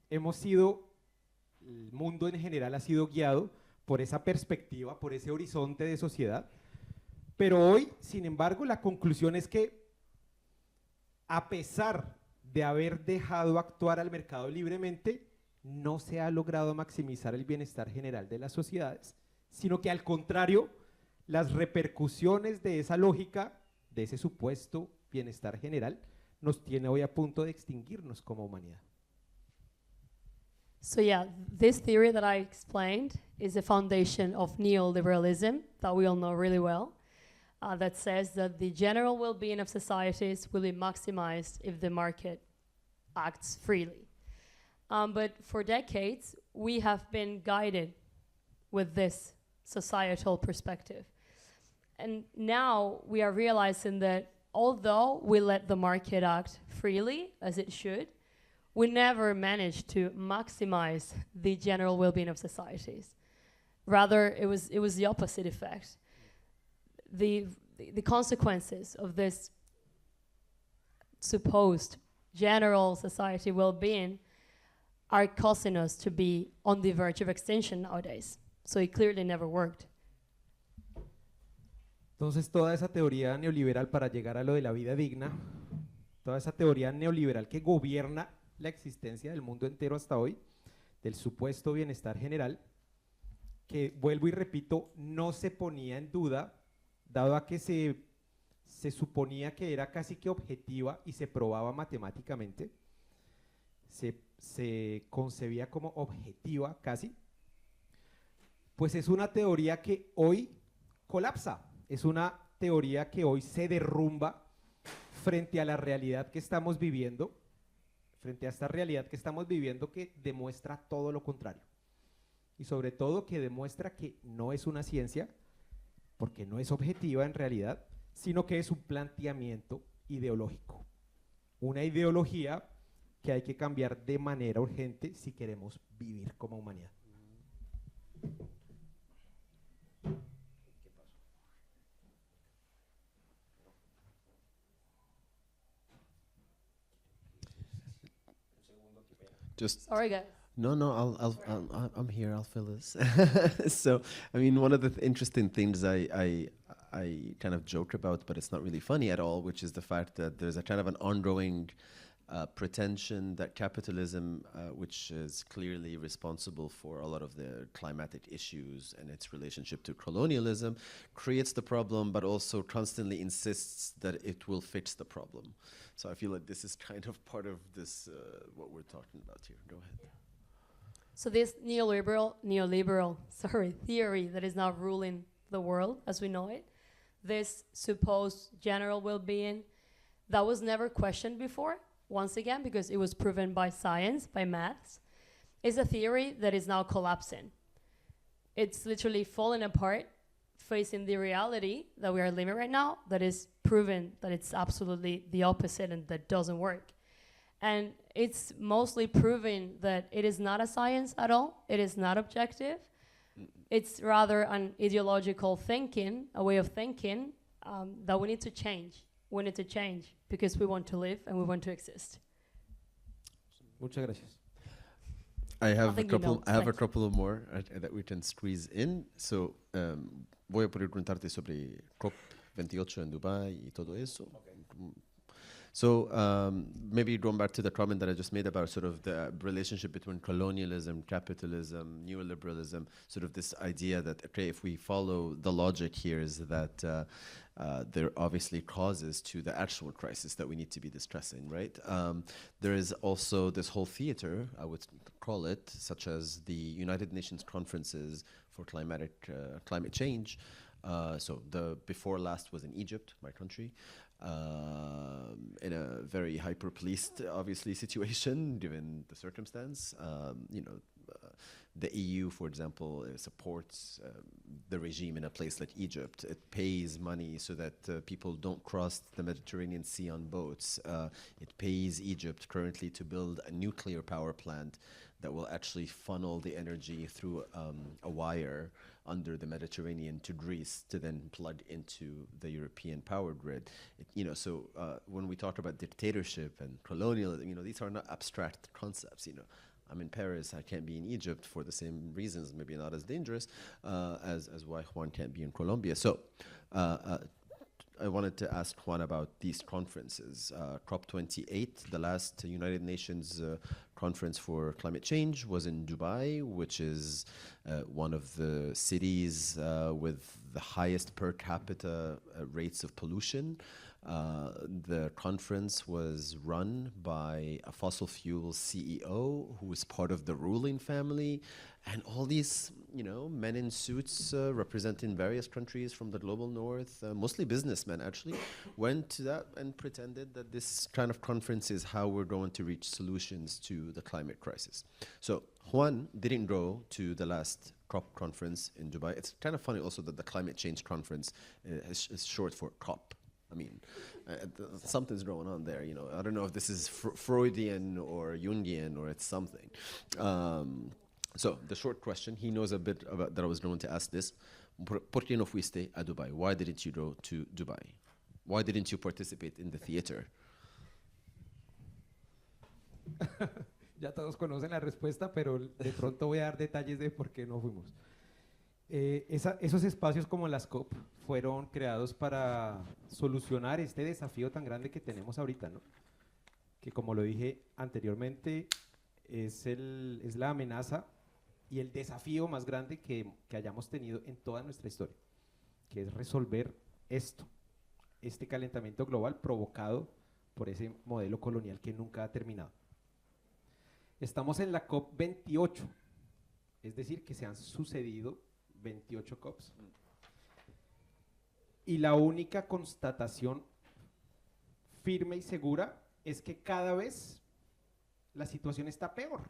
hemos sido, el mundo en general ha sido guiado por esa perspectiva, por ese horizonte de sociedad, pero hoy, sin embargo, la conclusión es que a pesar de haber dejado actuar al mercado libremente, no se ha logrado maximizar el bienestar general de las sociedades, sino que al contrario, las repercusiones de esa lógica, de ese supuesto bienestar general, nos tiene hoy a punto de extinguirnos como humanidad.
So yeah, this theory that I explained is the foundation of neoliberalism that we all know really well, that says that the general well-being of societies will be maximized if the market acts freely. But for decades, we have been guided with this societal perspective. And now we are realizing that although we let the market act freely, as it should, we never managed to maximize the general well-being of societies. Rather, it was the opposite effect. The consequences of this supposed general society well-being are causing us to be on the verge of extinction nowadays. So it clearly never worked.
Entonces toda esa teoría neoliberal para llegar a lo de la vida digna, toda esa teoría neoliberal que gobierna la existencia del mundo entero hasta hoy, del supuesto bienestar general, que vuelvo y repito, no se ponía en duda, dado a que se suponía que era casi que objetiva y se probaba matemáticamente, se concebía como objetiva casi, pues es una teoría que hoy colapsa, es una teoría que hoy se derrumba frente a la realidad que estamos viviendo, frente a esta realidad que estamos viviendo que demuestra todo lo contrario. Y sobre todo que demuestra que no es una ciencia, porque no es objetiva en realidad, sino que es un planteamiento ideológico. Una ideología que hay que cambiar de manera urgente si queremos vivir como humanidad.
Just
Sorry, guys.
no, I'm here. I'll fill this. So, I mean, one of the interesting things I kind of joke about, but it's not really funny at all, which is the fact that there's a kind of an ongoing pretension that capitalism, which is clearly responsible for a lot of the climatic issues and its relationship to colonialism, creates the problem, but also constantly insists that it will fix the problem. So I feel like this is kind of part of this, what we're talking about here. Go ahead.
So this neoliberal theory that is now ruling the world as we know it, this supposed general well-being that was never questioned before, once again, because it was proven by science, by maths, is a theory that is now collapsing. It's literally falling apart, facing the reality that we are living right now, that is proven that it's absolutely the opposite and that doesn't work. And it's mostly proving that it is not a science at all. It is not objective. It's rather an ideological thinking, a way of thinking that we need to change. We need to change because we want to live and we want to exist.
Muchas gracias.
I have
think you know.
a couple of more that we can squeeze in. So, voy a poder preguntarte sobre COP28 en Dubai y todo eso. So maybe going back to the comment that I just made about sort of the relationship between colonialism, capitalism, neoliberalism, sort of this idea that, okay, if we follow the logic here is that there are obviously causes to the actual crisis that we need to be discussing, right? There is also this whole theater, I would call it, such as the United Nations conferences for climate change. So the before last was in Egypt, my country, in a very hyper-policed, obviously, situation, given the circumstance. You know, the EU, for example, supports the regime in a place like Egypt. It pays money so that people don't cross the Mediterranean Sea on boats. It pays Egypt currently to build a nuclear power plant that will actually funnel the energy through a wire under the Mediterranean to Greece to then plug into the European power grid. So when we talk about dictatorship and colonialism, these are not abstract concepts. I'm in Paris, I can't be in Egypt for the same reasons, maybe not as dangerous as why Juan can't be in Colombia. So I wanted to ask Juan about these conferences. COP28, the last United Nations conference for climate change, was in Dubai, which is one of the cities with the highest per capita rates of pollution. The conference was run by a fossil fuel CEO who was part of the ruling family, and all these, men in suits representing various countries from the global north, mostly businessmen actually, went to that and pretended that this kind of conference is how we're going to reach solutions to the climate crisis. So Juan didn't go to the last COP conference in Dubai. It's kind of funny also that the climate change conference is short for COP. I mean, something's going on there, I don't know if this is Freudian or Jungian or it's something. So the short question, he knows a bit about that I was going to ask this. ¿Por qué no fuiste a Dubai? Why didn't you go to Dubai? Why didn't you participate in the theater?
Ya todos conocen la respuesta, pero de pronto voy a dar detalles de por qué no fuimos. Esos espacios como las COP fueron creados para solucionar este desafío tan grande que tenemos ahorita, ¿no? Que como lo dije anteriormente, es la amenaza y el desafío más grande que hayamos tenido en toda nuestra historia, que es resolver este calentamiento global provocado por ese modelo colonial que nunca ha terminado. Estamos en la COP 28, es decir, que se han sucedido 28 COPs. Y la única constatación firme y segura es que cada vez la situación está peor.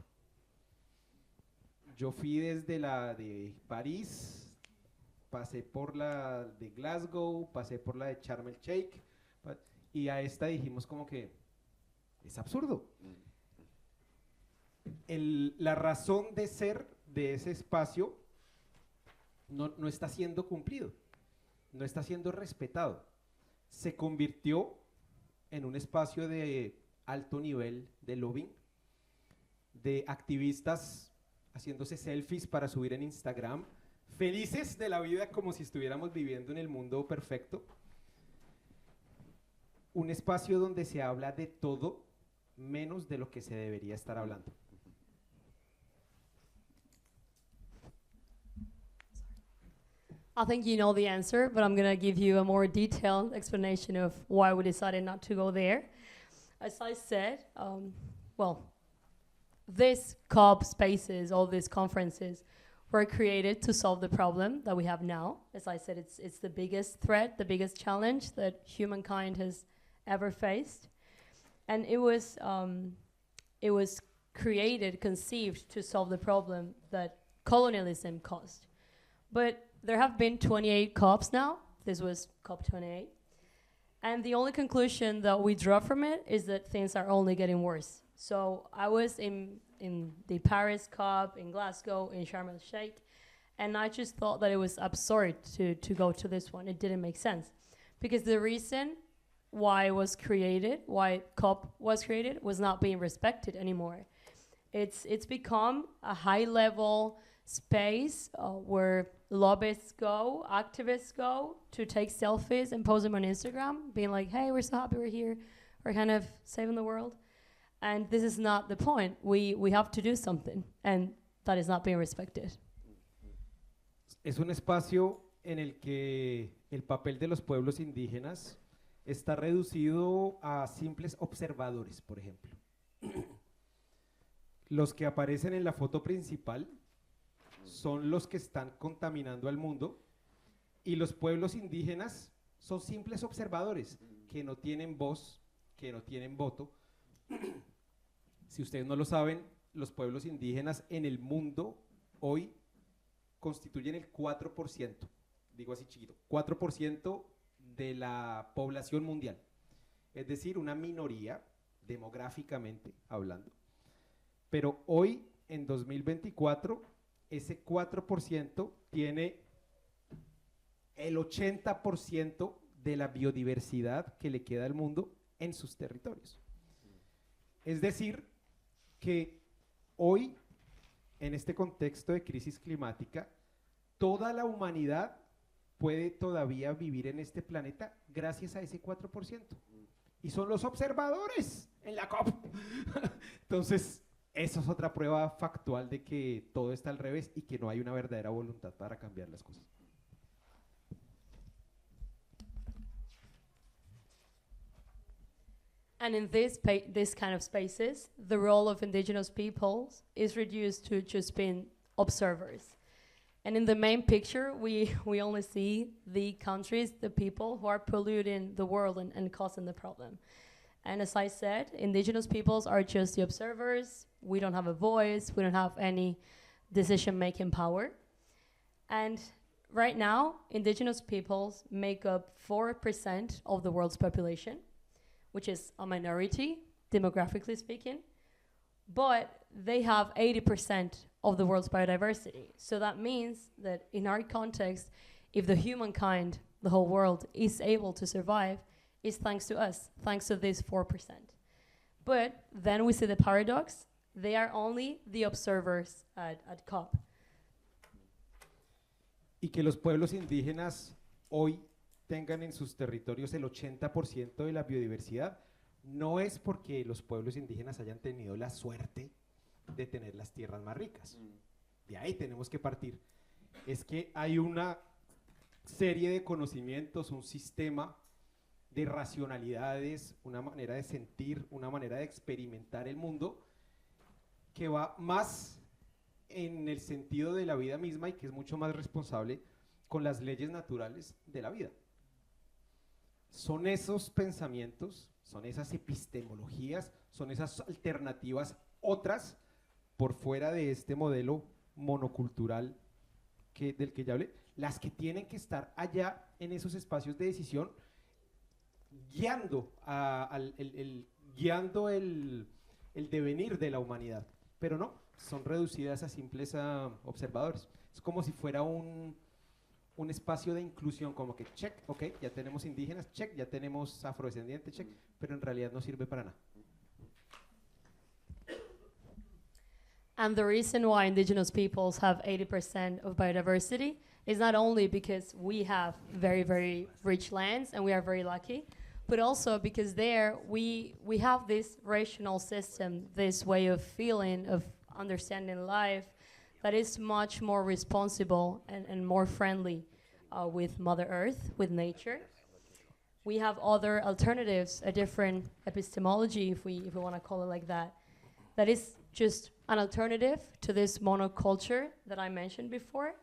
Yo fui desde la de París, pasé por la de Glasgow, pasé por la de Sharm el Sheikh, y a esta dijimos como que es absurdo. La razón de ser de ese espacio no está siendo cumplido, no está siendo respetado. Se convirtió en un espacio de alto nivel de lobbying, de activistas haciéndose selfies para subir en Instagram, felices de la vida como si estuviéramos viviendo en el mundo perfecto. Un espacio donde se habla de todo menos de lo que se debería estar hablando.
I think you know the answer, but I'm going to give you a more detailed explanation of why we decided not to go there. As I said, these COP spaces, all these conferences, were created to solve the problem that we have now. As I said, it's the biggest threat, the biggest challenge that humankind has ever faced. And it was conceived to solve the problem that colonialism caused. But there have been 28 COPs now. This was COP28. And the only conclusion that we draw from it is that things are only getting worse. So I was in the Paris COP, in Glasgow, in Sharm el Sheikh, and I just thought that it was absurd to go to this one. It didn't make sense. Because the reason why COP was created was not being respected anymore. It's become a high-level space where lobbyists go, activists go to take selfies and post them on Instagram, being like, hey, we're so happy we're here. We're kind of saving the world. And this is not the point. We have to do something, and that is not being respected.
Es un espacio en el que el papel de los pueblos indígenas está reducido a simples observadores, por ejemplo. Los que aparecen en la foto principal son los que están contaminando al mundo, y los pueblos indígenas son simples observadores que no tienen voz, que no tienen voto. Si ustedes no lo saben, los pueblos indígenas en el mundo hoy constituyen el 4%, digo así chiquito, 4% de la población mundial. Es decir, una minoría, demográficamente hablando. Pero hoy, en 2024, ese 4% tiene el 80% de la biodiversidad que le queda al mundo en sus territorios. Es decir, que hoy, en este contexto de crisis climática, toda la humanidad puede todavía vivir en este planeta gracias a ese 4%. Y son los observadores en la COP. Entonces, eso es otra prueba factual de que todo está al revés y que no hay una verdadera voluntad para cambiar las cosas.
And in this kind of spaces, the role of indigenous peoples is reduced to just being observers. And in the main picture, we only see the countries, the people who are polluting the world and causing the problem. And as I said, indigenous peoples are just the observers. We don't have a voice. We don't have any decision-making power. And right now, indigenous peoples make up 4% of the world's population, which is a minority, demographically speaking, but they have 80% of the world's biodiversity. So that means that in our context, if the humankind, the whole world, is able to survive, it's thanks to us, thanks to this 4%. But then we see the paradox, they are only the observers at COP.
Y que los pueblos indígenas hoy tengan en sus territorios el 80% de la biodiversidad, no es porque los pueblos indígenas hayan tenido la suerte de tener las tierras más ricas. De ahí tenemos que partir. Es que hay una serie de conocimientos, un sistema de racionalidades, una manera de sentir, una manera de experimentar el mundo que va más en el sentido de la vida misma y que es mucho más responsable con las leyes naturales de la vida. Son esos pensamientos, son esas epistemologías, son esas alternativas otras por fuera de este modelo monocultural del que ya hablé, las que tienen que estar allá en esos espacios de decisión guiando, guiando el devenir de la humanidad, pero no, son reducidas a simples observadores. Es como si fuera un espacio de inclusión, como que check, ok, ya tenemos indígenas, check, ya tenemos afrodescendientes, check, pero en realidad no sirve para nada.
And the reason why indigenous peoples have 80% of biodiversity is not only because we have very, very rich lands and we are very lucky, but also because there we have this rational system, this way of feeling, of understanding life, that is much more responsible and more friendly with Mother Earth, with nature. We have other alternatives, a different epistemology, if we want to call it like that, that is just an alternative to this monoculture that I mentioned before.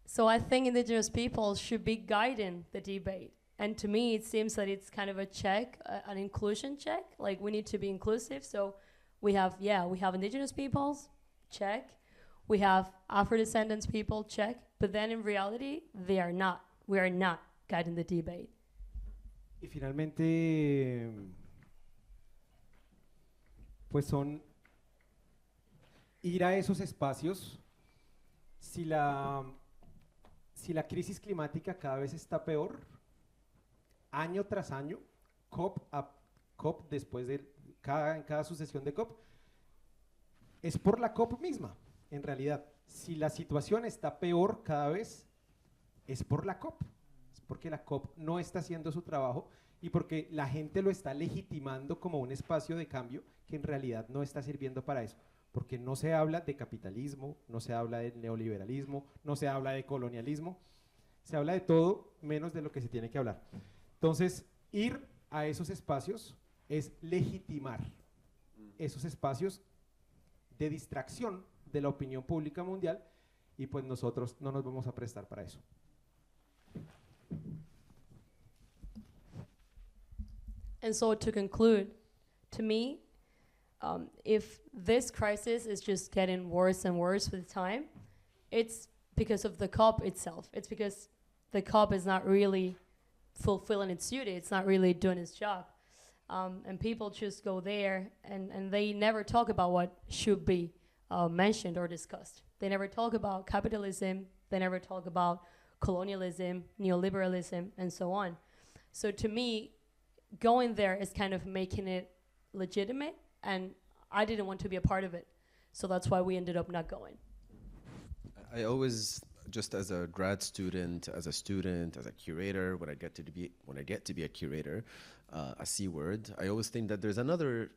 So I think indigenous peoples should be guiding the debate. And to me, it seems that it's kind of a check, an inclusion check, like we need to be inclusive. So we have indigenous peoples, check. We have Afro-descendants people, check. But then in reality, they are not. We are not guiding the debate.
Y finalmente, pues son ir a esos espacios. Si la crisis climática cada vez está peor, año tras año, COP después de en cada sucesión de COP, es por la COP misma, en realidad. Si la situación está peor cada vez, es por la COP. Es porque la COP no está haciendo su trabajo y porque la gente lo está legitimando como un espacio de cambio que en realidad no está sirviendo para eso. Porque no se habla de capitalismo, no se habla de neoliberalismo, no se habla de colonialismo, se habla de todo menos de lo que se tiene que hablar. Entonces, ir a esos espacios es legitimar esos espacios de distracción de la opinión pública mundial y pues nosotros no nos vamos a prestar para eso.
And so to conclude, to me, if this crisis is just getting worse and worse with time, it's because of the COP itself. It's because the COP is not really fulfilling its duty. It's not really doing its job. And people just go there and they never talk about what should be mentioned or discussed. They never talk about capitalism. They never talk about colonialism, neoliberalism, and so on. So to me, going there is kind of making it legitimate, and I didn't want to be a part of it. So that's why we ended up not going.
I always, just as a grad student, as a curator, when I get to be a curator, a C word, I always think that there's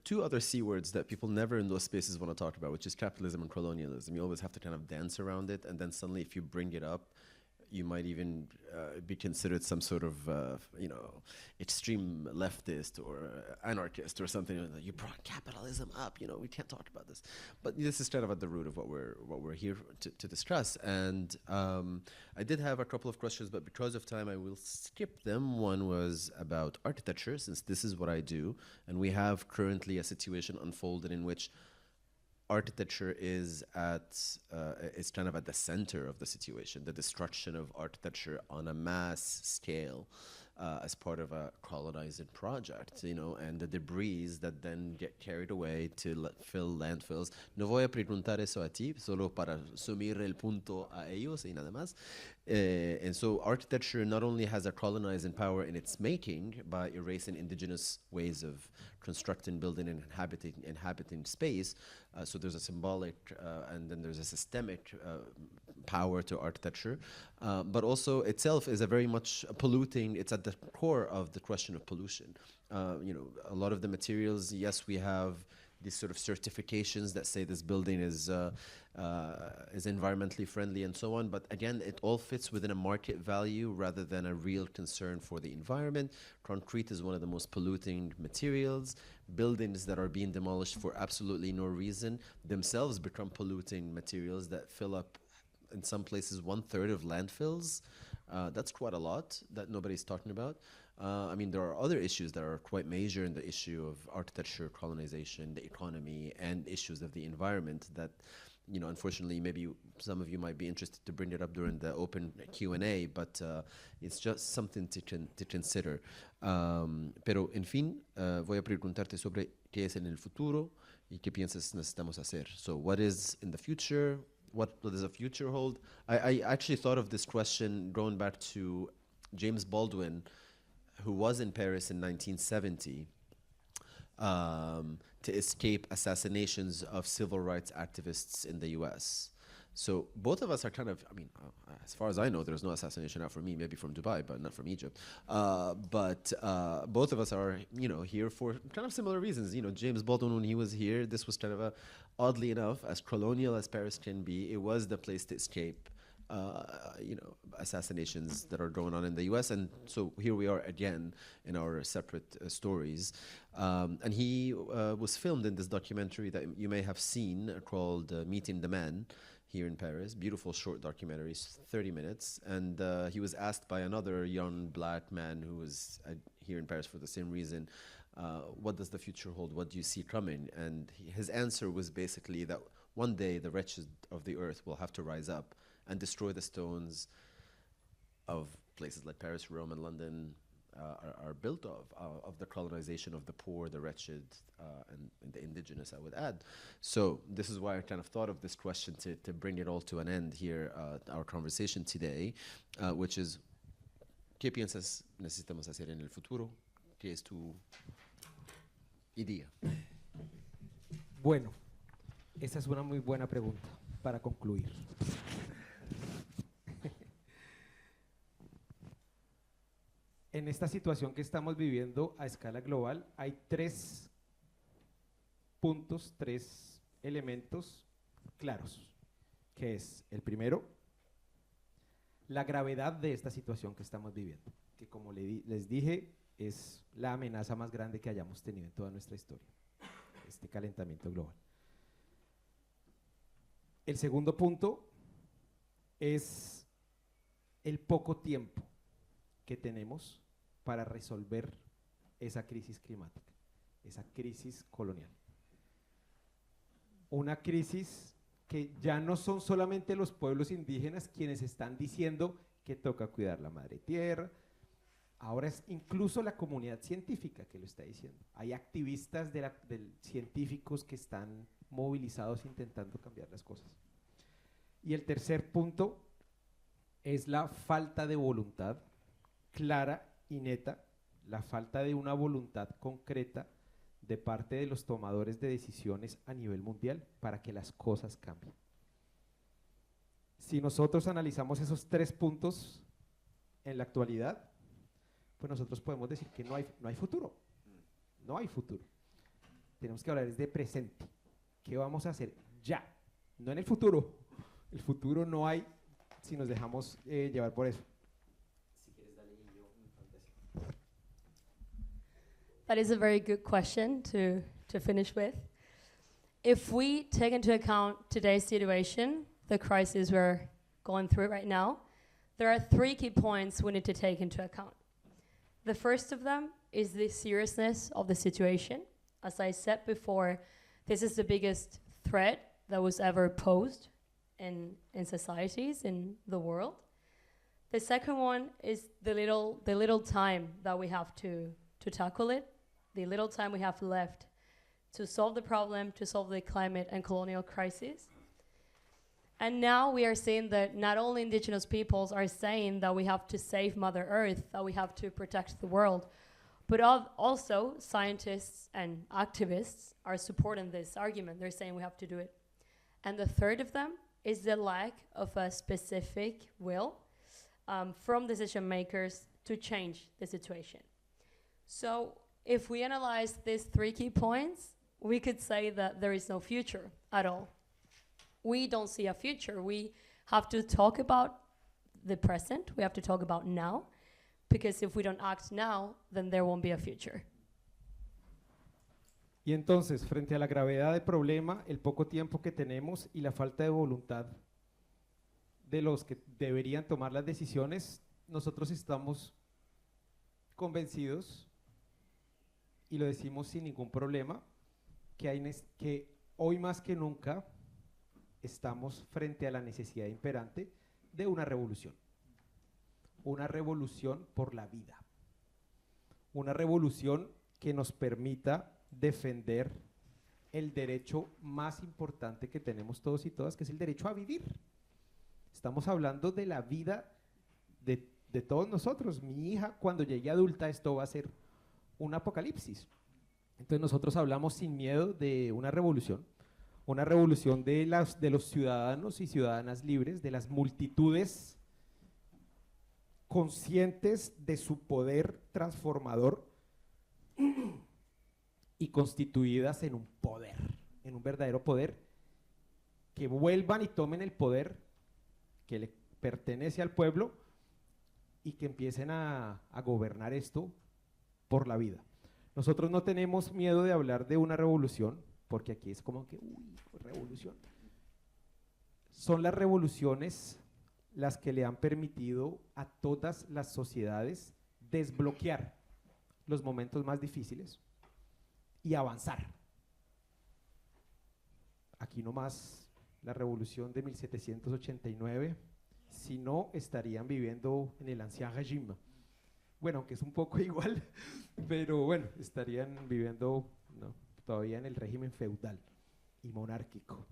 two other C words that people never in those spaces want to talk about, which is capitalism and colonialism. You always have to kind of dance around it, and then suddenly if you bring it up, you might even be considered some sort of, extreme leftist or anarchist or something. You brought capitalism up. We can't talk about this. But this is kind of at the root of what we're here to discuss. And I did have a couple of questions, but because of time, I will skip them. One was about architecture, since this is what I do, and we have currently a situation unfolded in which architecture is kind of at the center of the situation, the destruction of architecture on a mass scale as part of a colonizing project, and the debris that then get carried away to fill landfills. No voy a preguntar eso a ti, solo para sumir el punto a ellos y nada más. And so architecture not only has a colonizing power in its making by erasing indigenous ways of constructing, building, and inhabiting space. So there's a symbolic and then there's a systemic power to architecture, but also itself is a very much polluting. It's at the core of the question of pollution. A lot of the materials, yes, we have these sort of certifications that say this building is environmentally friendly and so on, but again, it all fits within a market value rather than a real concern for the environment. Concrete is one of the most polluting materials. Buildings that are being demolished for absolutely no reason themselves become polluting materials that fill up, in some places, 1/3 of landfills. That's quite a lot that nobody's talking about. There are other issues that are quite major in the issue of architecture, colonization, the economy, and issues of the environment that, unfortunately, maybe some of you might be interested to bring it up during the open Q&A, but it's just something to consider. Pero, en fin, voy a preguntarte sobre qué es en el futuro y qué piensas necesitamos hacer. So, what is in the future? What does the future hold? I actually thought of this question going back to James Baldwin, who was in Paris in 1970 to escape assassinations of civil rights activists in the US. So both of us are kind of, as far as I know, there's no assassination out for me, maybe from Dubai, but not from Egypt. But both of us are, here for kind of similar reasons. James Baldwin, when he was here, this was kind of oddly enough, as colonial as Paris can be, it was the place to escape assassinations that are going on in the US. And so here we are again in our separate stories. And he was filmed in this documentary that you may have seen called Meeting the Man here in Paris. Beautiful short documentary, 30 minutes. And he was asked by another young black man who was here in Paris for the same reason, what does the future hold? What do you see coming? And his answer was basically that one day the wretches of the earth will have to rise up and destroy the stones of places like Paris, Rome, and London are built of the colonization of the poor, the wretched, and the indigenous, I would add. So this is why I kind of thought of this question to bring it all to an end here, our conversation today, which is, ¿qué piensas necesitamos hacer en el futuro? ¿Qué es tu idea?
Bueno, esa es una muy buena pregunta para concluir. En esta situación que estamos viviendo a escala global, hay 3 puntos, 3 elementos claros, que es el primero, la gravedad de esta situación que estamos viviendo, que como les dije, es la amenaza más grande que hayamos tenido en toda nuestra historia, este calentamiento global. El segundo punto es el poco tiempo que tenemos para resolver esa crisis climática, esa crisis colonial. una crisis que ya no son solamente los pueblos indígenas quienes están diciendo que toca cuidar la madre tierra, ahora es incluso la comunidad científica que lo está diciendo. Hay activistas científicos que están movilizados intentando cambiar las cosas. Y el tercer punto es la falta de voluntad clara y neta, la falta de una voluntad concreta de parte de los tomadores de decisiones a nivel mundial para que las cosas cambien. Si nosotros analizamos esos 3 puntos en la actualidad, pues nosotros podemos decir que no hay futuro. No hay futuro. Tenemos que hablar de presente. ¿Qué vamos a hacer ya? No en el futuro. El futuro no hay si nos dejamos llevar por eso.
That is a very good question to finish with. If we take into account today's situation, the crisis we're going through right now, there are 3 key points we need to take into account. The first of them is the seriousness of the situation. As I said before, this is the biggest threat that was ever posed in societies in the world. The second one is the little time that we have to tackle it, the little time we have left to solve the problem, to solve the climate and colonial crisis. And now we are seeing that not only indigenous peoples are saying that we have to save Mother Earth, that we have to protect the world, but also scientists and activists are supporting this argument. They're saying we have to do it. And the third of them is the lack of a specific will from decision makers to change the situation. So if we analyze these 3 key points, we could say that there is no future at all. We don't see a future. We have to talk about the present. We have to talk about now, because if we don't act now, then there won't be a future.
Y entonces, frente a la gravedad del problema, el poco tiempo que tenemos y la falta de voluntad de los que deberían tomar las decisiones, nosotros estamos convencidos, y lo decimos sin ningún problema, que hoy más que nunca estamos frente a la necesidad imperante de una revolución por la vida, una revolución que nos permita defender el derecho más importante que tenemos todos y todas, que es el derecho a vivir. Estamos hablando de la vida de todos nosotros. Mi hija, cuando llegue adulta, esto va a ser un apocalipsis. Entonces nosotros hablamos sin miedo de una revolución de los ciudadanos y ciudadanas libres, de las multitudes conscientes de su poder transformador y constituidas en un poder, en un verdadero poder, que vuelvan y tomen el poder que le pertenece al pueblo y que empiecen a gobernar esto por la vida. Nosotros no tenemos miedo de hablar de una revolución, porque aquí es como que, revolución. Son las revoluciones las que le han permitido a todas las sociedades desbloquear los momentos más difíciles y avanzar. Aquí nomás la revolución de 1789, si no estarían viviendo en el Ancien Régime. Bueno, aunque es un poco igual, pero bueno, estarían viviendo todavía en el régimen feudal y monárquico,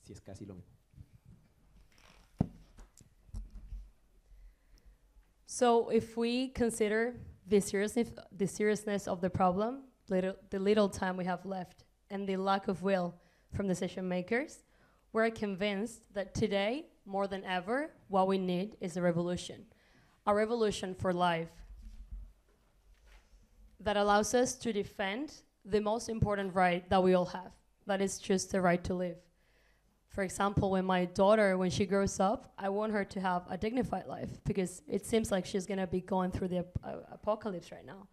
si es casi lo mismo.
So if we consider the seriousness of the problem, the little time we have left, and the lack of will from decision makers, we're convinced that today, more than ever, what we need is a revolution for life that allows us to defend the most important right that we all have, that is just the right to live. For example, when my daughter, when she grows up, I want her to have a dignified life, because it seems like she's gonna be going through the apocalypse right now.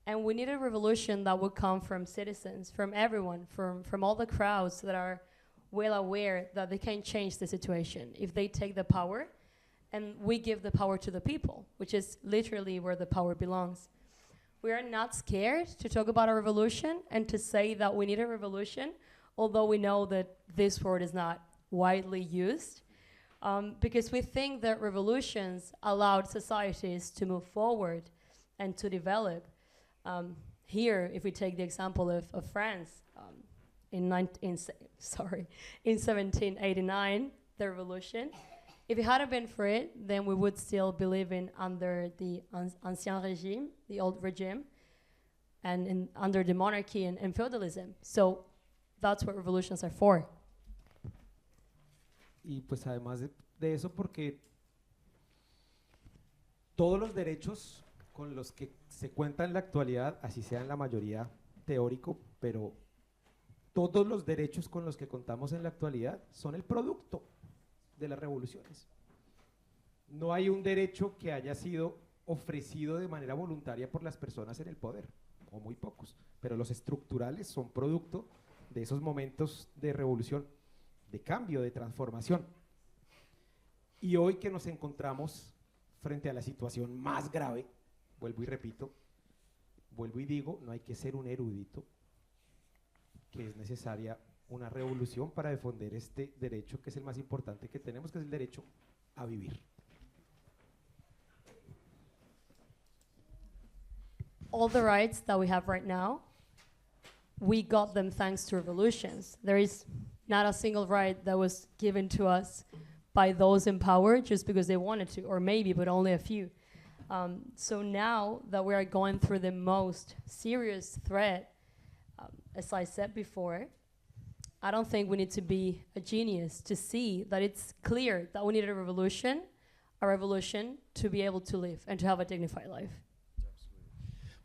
And we need a revolution that would come from citizens, from everyone, from all the crowds that are well aware that they can change the situation if they take the power, and we give the power to the people, which is literally where the power belongs. We are not scared to talk about a revolution and to say that we need a revolution although we know that this word is not widely used, because we think that revolutions allowed societies to move forward and to develop. Here, if we take the example of France, in 1789, the revolution, if it hadn't been for it, then we would still be living under the ancien régime, the old regime, and under the monarchy and feudalism. So that's what revolutions are for.
Y pues además de eso, porque todos los derechos con los que se cuenta en la actualidad, así sea en la mayoría teórico, pero todos los derechos con los que contamos en la actualidad son el producto de las revoluciones. No hay un derecho que haya sido ofrecido de manera voluntaria por las personas en el poder, o muy pocos, pero los estructurales son producto de esos momentos de revolución, de cambio, de transformación. Y hoy que nos encontramos frente a la situación más grave, vuelvo y repito, vuelvo y digo, no hay que ser un erudito, que es necesaria una revolución para defender este derecho que es el más importante que tenemos, que es el derecho a vivir.
All the rights that we have right now, we got them thanks to revolutions. There is not a single right that was given to us by those in power just because they wanted to, or maybe, but only a few. So now that we are going through the most serious threat, as I said before, I don't think we need to be a genius to see that it's clear that we need a revolution to be able to live and to have a dignified life.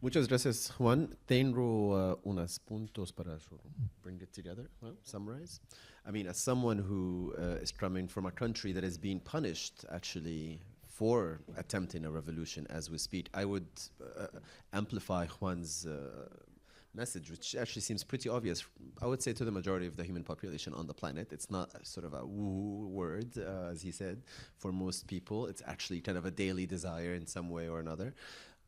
Muchas gracias, Juan. Tengo unos puntos para bring it together, summarize. I mean, as someone who is coming from a country that is being punished, actually, for attempting a revolution as we speak, I would amplify Juan's message, which actually seems pretty obvious, I would say, to the majority of the human population on the planet. It's not sort of a woo word, as he said, for most people. It's actually kind of a daily desire in some way or another.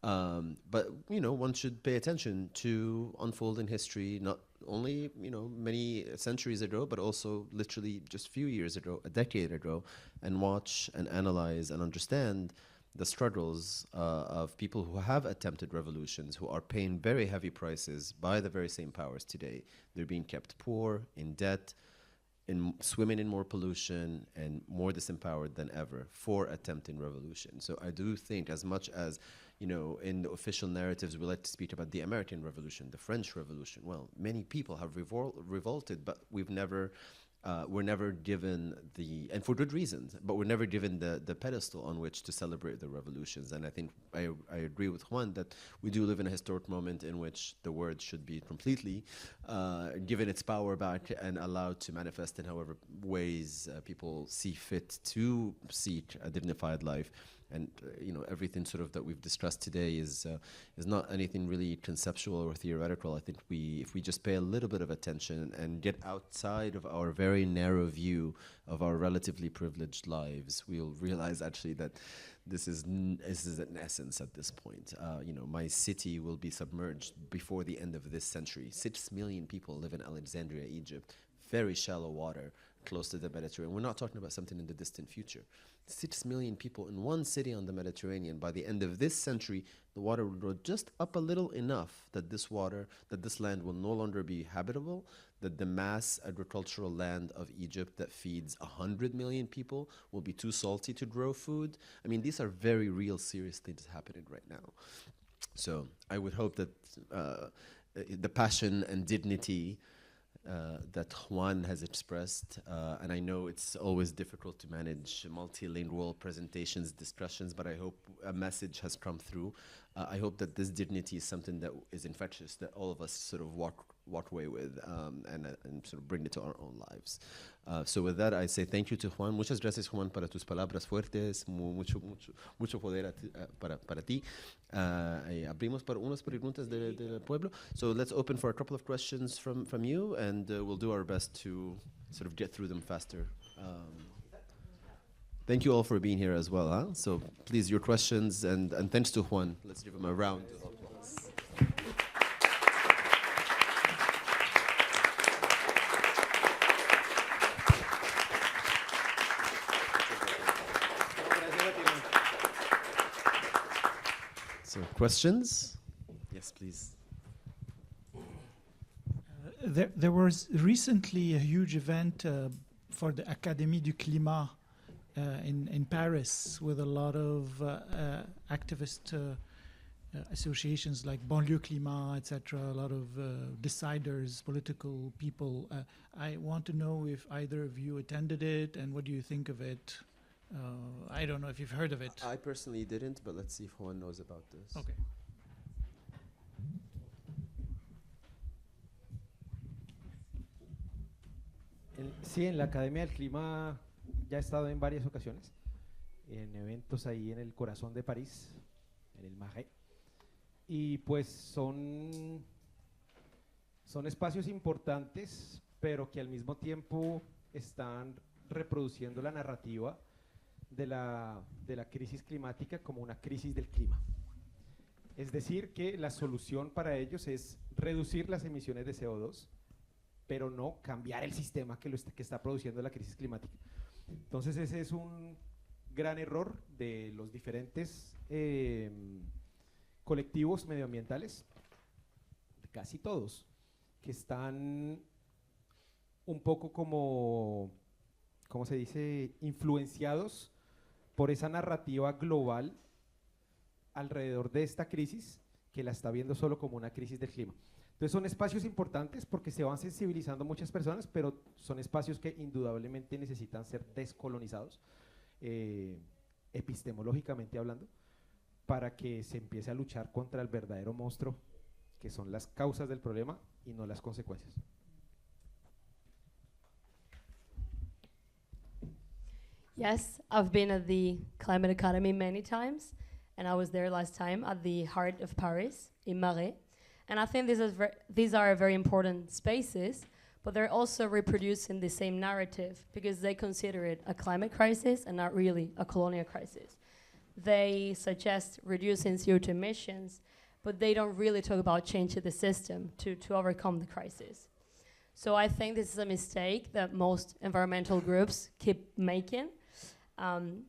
But, you know, one should pay attention to unfolding history, not only, you know, many centuries ago, but also literally just a few years ago, a decade ago, and watch and analyze and understand the struggles of people who have attempted revolutions, who are paying very heavy prices by the very same powers today. They're being kept poor, in debt, swimming in more pollution, and more disempowered than ever for attempting revolution. So I do think, as much as, you know, in the official narratives we like to speak about the American Revolution, the French Revolution, well, many people have revolted, but we're never given the, and for good reasons, but we're never given the pedestal on which to celebrate the revolutions. And I think I agree with Juan that we do live in a historic moment in which the word should be completely given its power back and allowed to manifest in however ways people see fit to seek a dignified life. And you know, everything sort of that we've discussed today is not anything really conceptual or theoretical. I think if we just pay a little bit of attention and get outside of our very narrow view of our relatively privileged lives, we'll realize actually that this is an essence at this point. You know, my city will be submerged before the end of this century. 6 million people live in Alexandria, Egypt. Very shallow water, close to the Mediterranean. We're not talking about something in the distant future. 6 million people in one city on the Mediterranean. By the end of this century, the water will go just up a little enough that this land will no longer be habitable, that the mass agricultural land of Egypt that feeds 100 million people will be too salty to grow food. I mean, these are very real, serious things happening right now. So I would hope that the passion and dignity that Juan has expressed, and I know it's always difficult to manage multilingual presentations, discussions, but I hope a message has come through. I hope that this dignity is something that is infectious, that all of us sort of walk away with and sort of bring it to our own lives. So with that, I say thank you to Juan. Muchas gracias, Juan, para tus palabras fuertes. Mucho poder para ti. Abrimos para unas preguntas del pueblo. So let's open for a couple of questions from you, and we'll do our best to sort of get through them faster. Thank you all for being here as well. Huh? So please, your questions, and thanks to Juan. Let's give him a round of applause. So, questions? Yes, please.
There was recently a huge event for the Académie du Climat in Paris with a lot of activist associations like Banlieue Climat, etc., a lot of deciders, political people. I want to know if either of you attended it and what do you think of it? I don't know if you've heard of it.
I personally didn't, but let's see if Juan knows about this.
Okay.
Sí, en la Academia del Clima ya he estado en varias ocasiones, en eventos ahí en el corazón de París, en el Marais. Y pues son espacios importantes, pero que al mismo tiempo están reproduciendo la narrativa de la crisis climática como una crisis del clima. Es decir, que la solución para ellos es reducir las emisiones de CO2, pero no cambiar el sistema que está produciendo la crisis climática. Entonces ese es un gran error de los diferentes colectivos medioambientales, casi todos, que están un poco como, ¿cómo se dice?, influenciados por esa narrativa global alrededor de esta crisis, que la está viendo solo como una crisis del clima. Entonces son espacios importantes porque se van sensibilizando muchas personas, pero son espacios que indudablemente necesitan ser descolonizados, epistemológicamente hablando, para que se empiece a luchar contra el verdadero monstruo, que son las causas del problema y no las consecuencias.
Yes, I've been at the Climate Academy many times, and I was there last time at the heart of Paris, in Marais. And I think these are very important spaces, but they're also reproducing the same narrative because they consider it a climate crisis and not really a colonial crisis. They suggest reducing CO2 emissions, but they don't really talk about changing the system to overcome the crisis. So I think this is a mistake that most environmental groups keep making,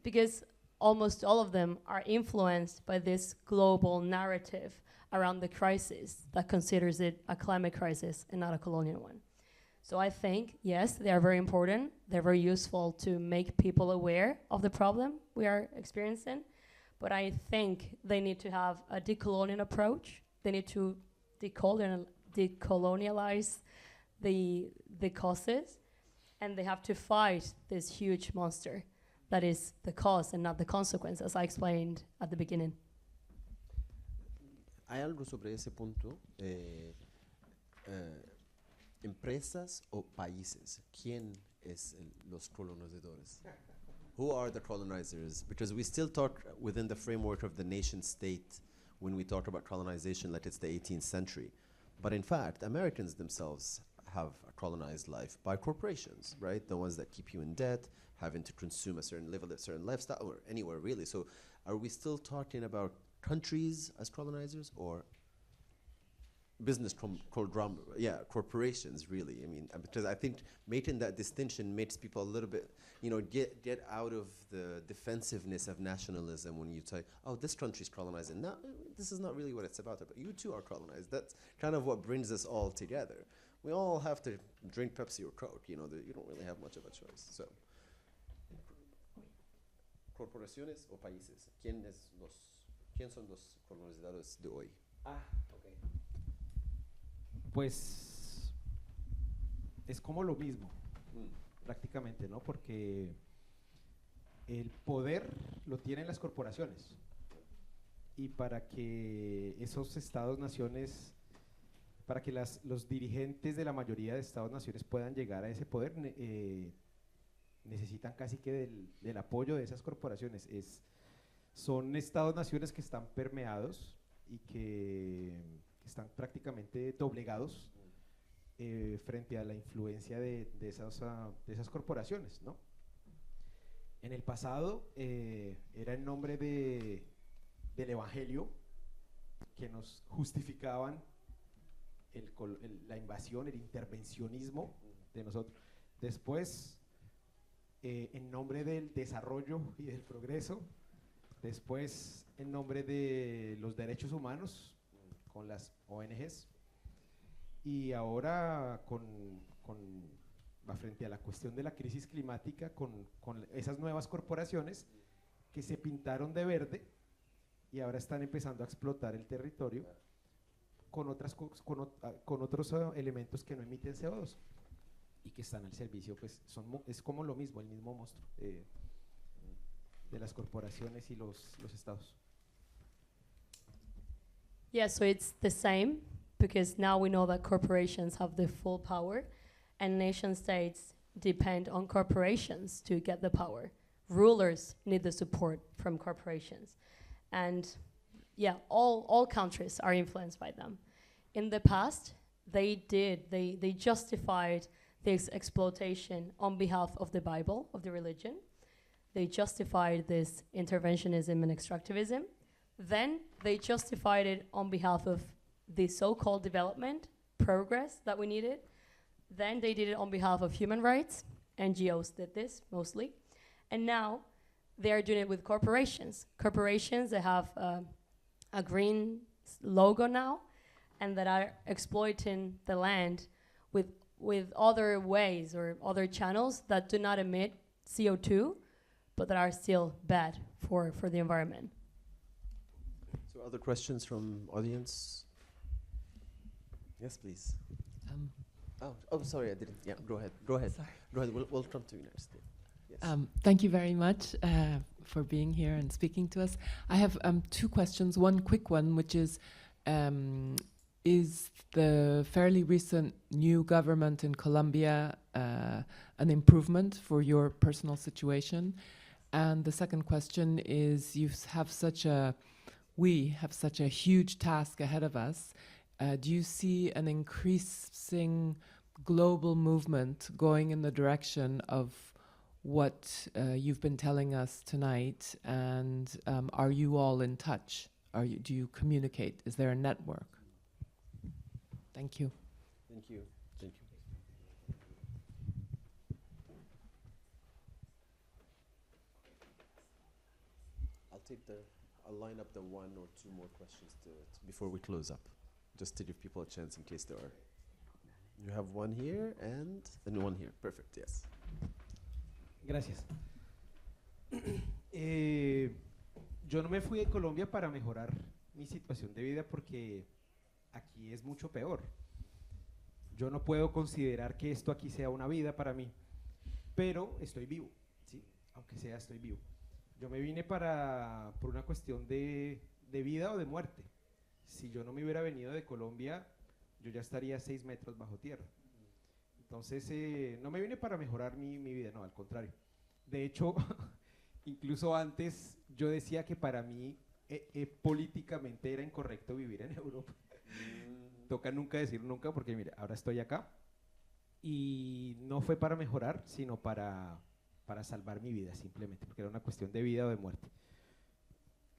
because almost all of them are influenced by this global narrative around the crisis that considers it a climate crisis and not a colonial one. So I think, yes, they are very important. They're very useful to make people aware of the problem we are experiencing. But I think they need to have a decolonial approach. They need to decolonialize the causes, and they have to fight this huge monster that is the cause and not the consequence, as I explained at the beginning.
Hay algo sobre ese punto. Empresas o países. ¿Quién es los colonizadores? Who are the colonizers? Because we still talk within the framework of the nation state when we talk about colonization like it's the 18th century. But in fact, Americans themselves have a colonized life by corporations, right? The ones that keep you in debt, having to consume a certain level, a certain lifestyle, or anywhere really. So are we still talking about countries as colonizers or business corporations really? I mean, because I think making that distinction makes people a little bit, get out of the defensiveness of nationalism when you say, oh, this country's colonizing. No, this is not really what it's about. But you too are colonized. That's kind of what brings us all together. We all have to drink Pepsi or Coke. You don't really have much of a choice. So, corporaciones o países. ¿Quién son los colonizadores de hoy?
Okay. Pues es como lo mismo, prácticamente, ¿no? Porque el poder lo tienen las corporaciones, y para que esos estados-naciones, para que los dirigentes de la mayoría de estados-naciones puedan llegar a ese poder, necesitan casi que del apoyo de esas corporaciones. Son estados-naciones que están permeados y que están prácticamente doblegados frente a la influencia de esas corporaciones, ¿no? En el pasado era en nombre del evangelio que nos justificaban la invasión, el intervencionismo de nosotros. Después, en nombre del desarrollo y del progreso, después en nombre de los derechos humanos con las ONGs y ahora frente a la cuestión de la crisis climática con esas nuevas corporaciones que se pintaron de verde y ahora están empezando a explotar el territorio con otros elementos que no emiten CO2 y que están al servicio, pues es como lo mismo, el mismo monstruo de las corporaciones y los estados.
Yeah, so it's the same because now we know that corporations have the full power and nation states depend on corporations to get the power. Rulers need the support from corporations. And yeah, all countries are influenced by them. In the past, they justified this exploitation on behalf of the Bible, of the religion. They justified this interventionism and extractivism. Then they justified it on behalf of the so-called development, progress that we needed. Then they did it on behalf of human rights. NGOs did this mostly. And now they are doing it with corporations. Corporations that have a green logo now and that are exploiting the land with other ways or other channels that do not emit CO2, but that are still bad for the environment.
So other questions from audience? Yes, please. Oh, sorry, I didn't. Yeah, go ahead.
Sorry.
Go ahead. We'll come to you next. Yes.
Thank you very much for being here and speaking to us. I have two questions. One quick one, which is the fairly recent new government in Colombia an improvement for your personal situation? And the second question is, we have such a huge task ahead of us. Do you see an increasing global movement going in the direction of what you've been telling us tonight? And are you all in touch? Do you communicate? Is there a network? Thank you.
Thank you. Thank you. I'll line up the one or two more questions before we close up, just to give people a chance in case there are. You have one here and one here. Perfect, yes.
Gracias. Yo no me fui de Colombia para mejorar mi situación de vida porque aquí es mucho peor. Yo no puedo considerar que esto aquí sea una vida para mí, pero estoy vivo, ¿sí? Aunque sea estoy vivo. Yo me vine por una cuestión de vida o de muerte. Si yo no me hubiera venido de Colombia, yo ya estaría 6 metros bajo tierra. Entonces, no me vine para mejorar mi vida, no, al contrario. De hecho, incluso antes yo decía que para mí políticamente era incorrecto vivir en Europa. Toca nunca decir nunca porque, mire, ahora estoy acá y no fue para mejorar, sino para salvar mi vida simplemente, porque era una cuestión de vida o de muerte.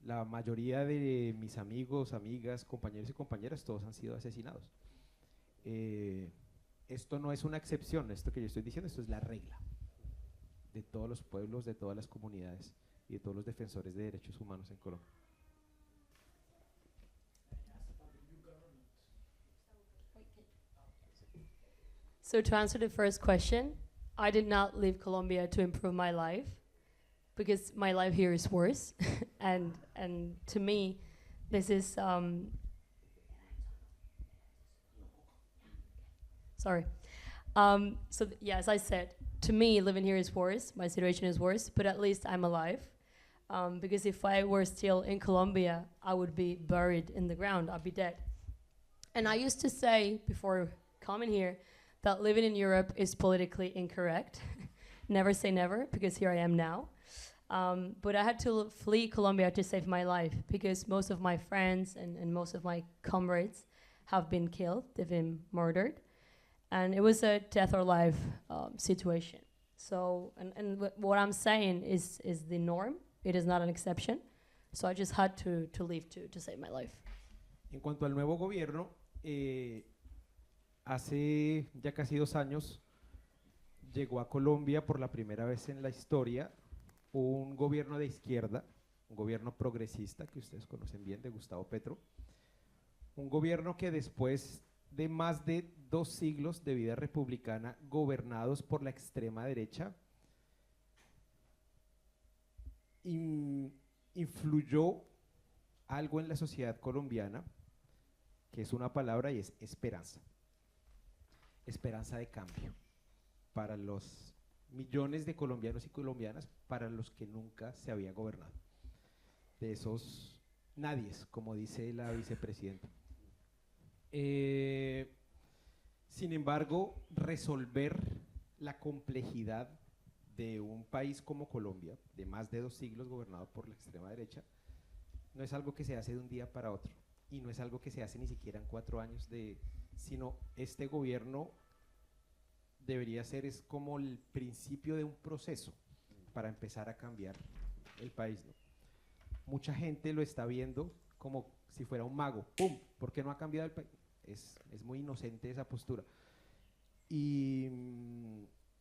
La mayoría de mis amigos, amigas, compañeros y compañeras, todos han sido asesinados. Esto no es una excepción, esto que yo estoy diciendo, esto es la regla de todos los pueblos, de todas las comunidades y de todos los defensores de derechos humanos en Colombia.
So to answer the first question, I did not leave Colombia to improve my life because my life here is worse. and to me, this is, sorry. Yeah, as I said, to me, living here is worse. My situation is worse, but at least I'm alive. Because if I were still in Colombia, I would be buried in the ground. I'd be dead. And I used to say before coming here that living in Europe is politically incorrect. Never say never, because here I am now. But I had to flee Colombia to save my life because most of my friends and most of my comrades have been killed, they've been murdered. And it was a death or life situation. So, and what I'm saying is the norm. It is not an exception. So I just had to leave to save my life.
En cuanto al nuevo gobierno, hace ya casi 2 años llegó a Colombia por la primera vez en la historia un gobierno de izquierda un gobierno progresista que ustedes conocen bien, de Gustavo Petro, un gobierno que después de más de 2 siglos de vida republicana gobernados por la extrema derecha, influyó algo en la sociedad colombiana, que es una palabra y es esperanza. Esperanza de cambio para los millones de colombianos y colombianas para los que nunca se había gobernado. De esos nadies, como dice la vicepresidenta. Sin embargo, resolver la complejidad de un país como Colombia, de más de 2 siglos gobernado por la extrema derecha, no es algo que se hace de un día para otro, y no es algo que se hace ni siquiera en 4 años, sino este gobierno debería ser, es como el principio de un proceso para empezar a cambiar el país, ¿no? Mucha gente lo está viendo como si fuera un mago, ¡pum! ¿Por qué no ha cambiado el país? Es muy inocente esa postura. Y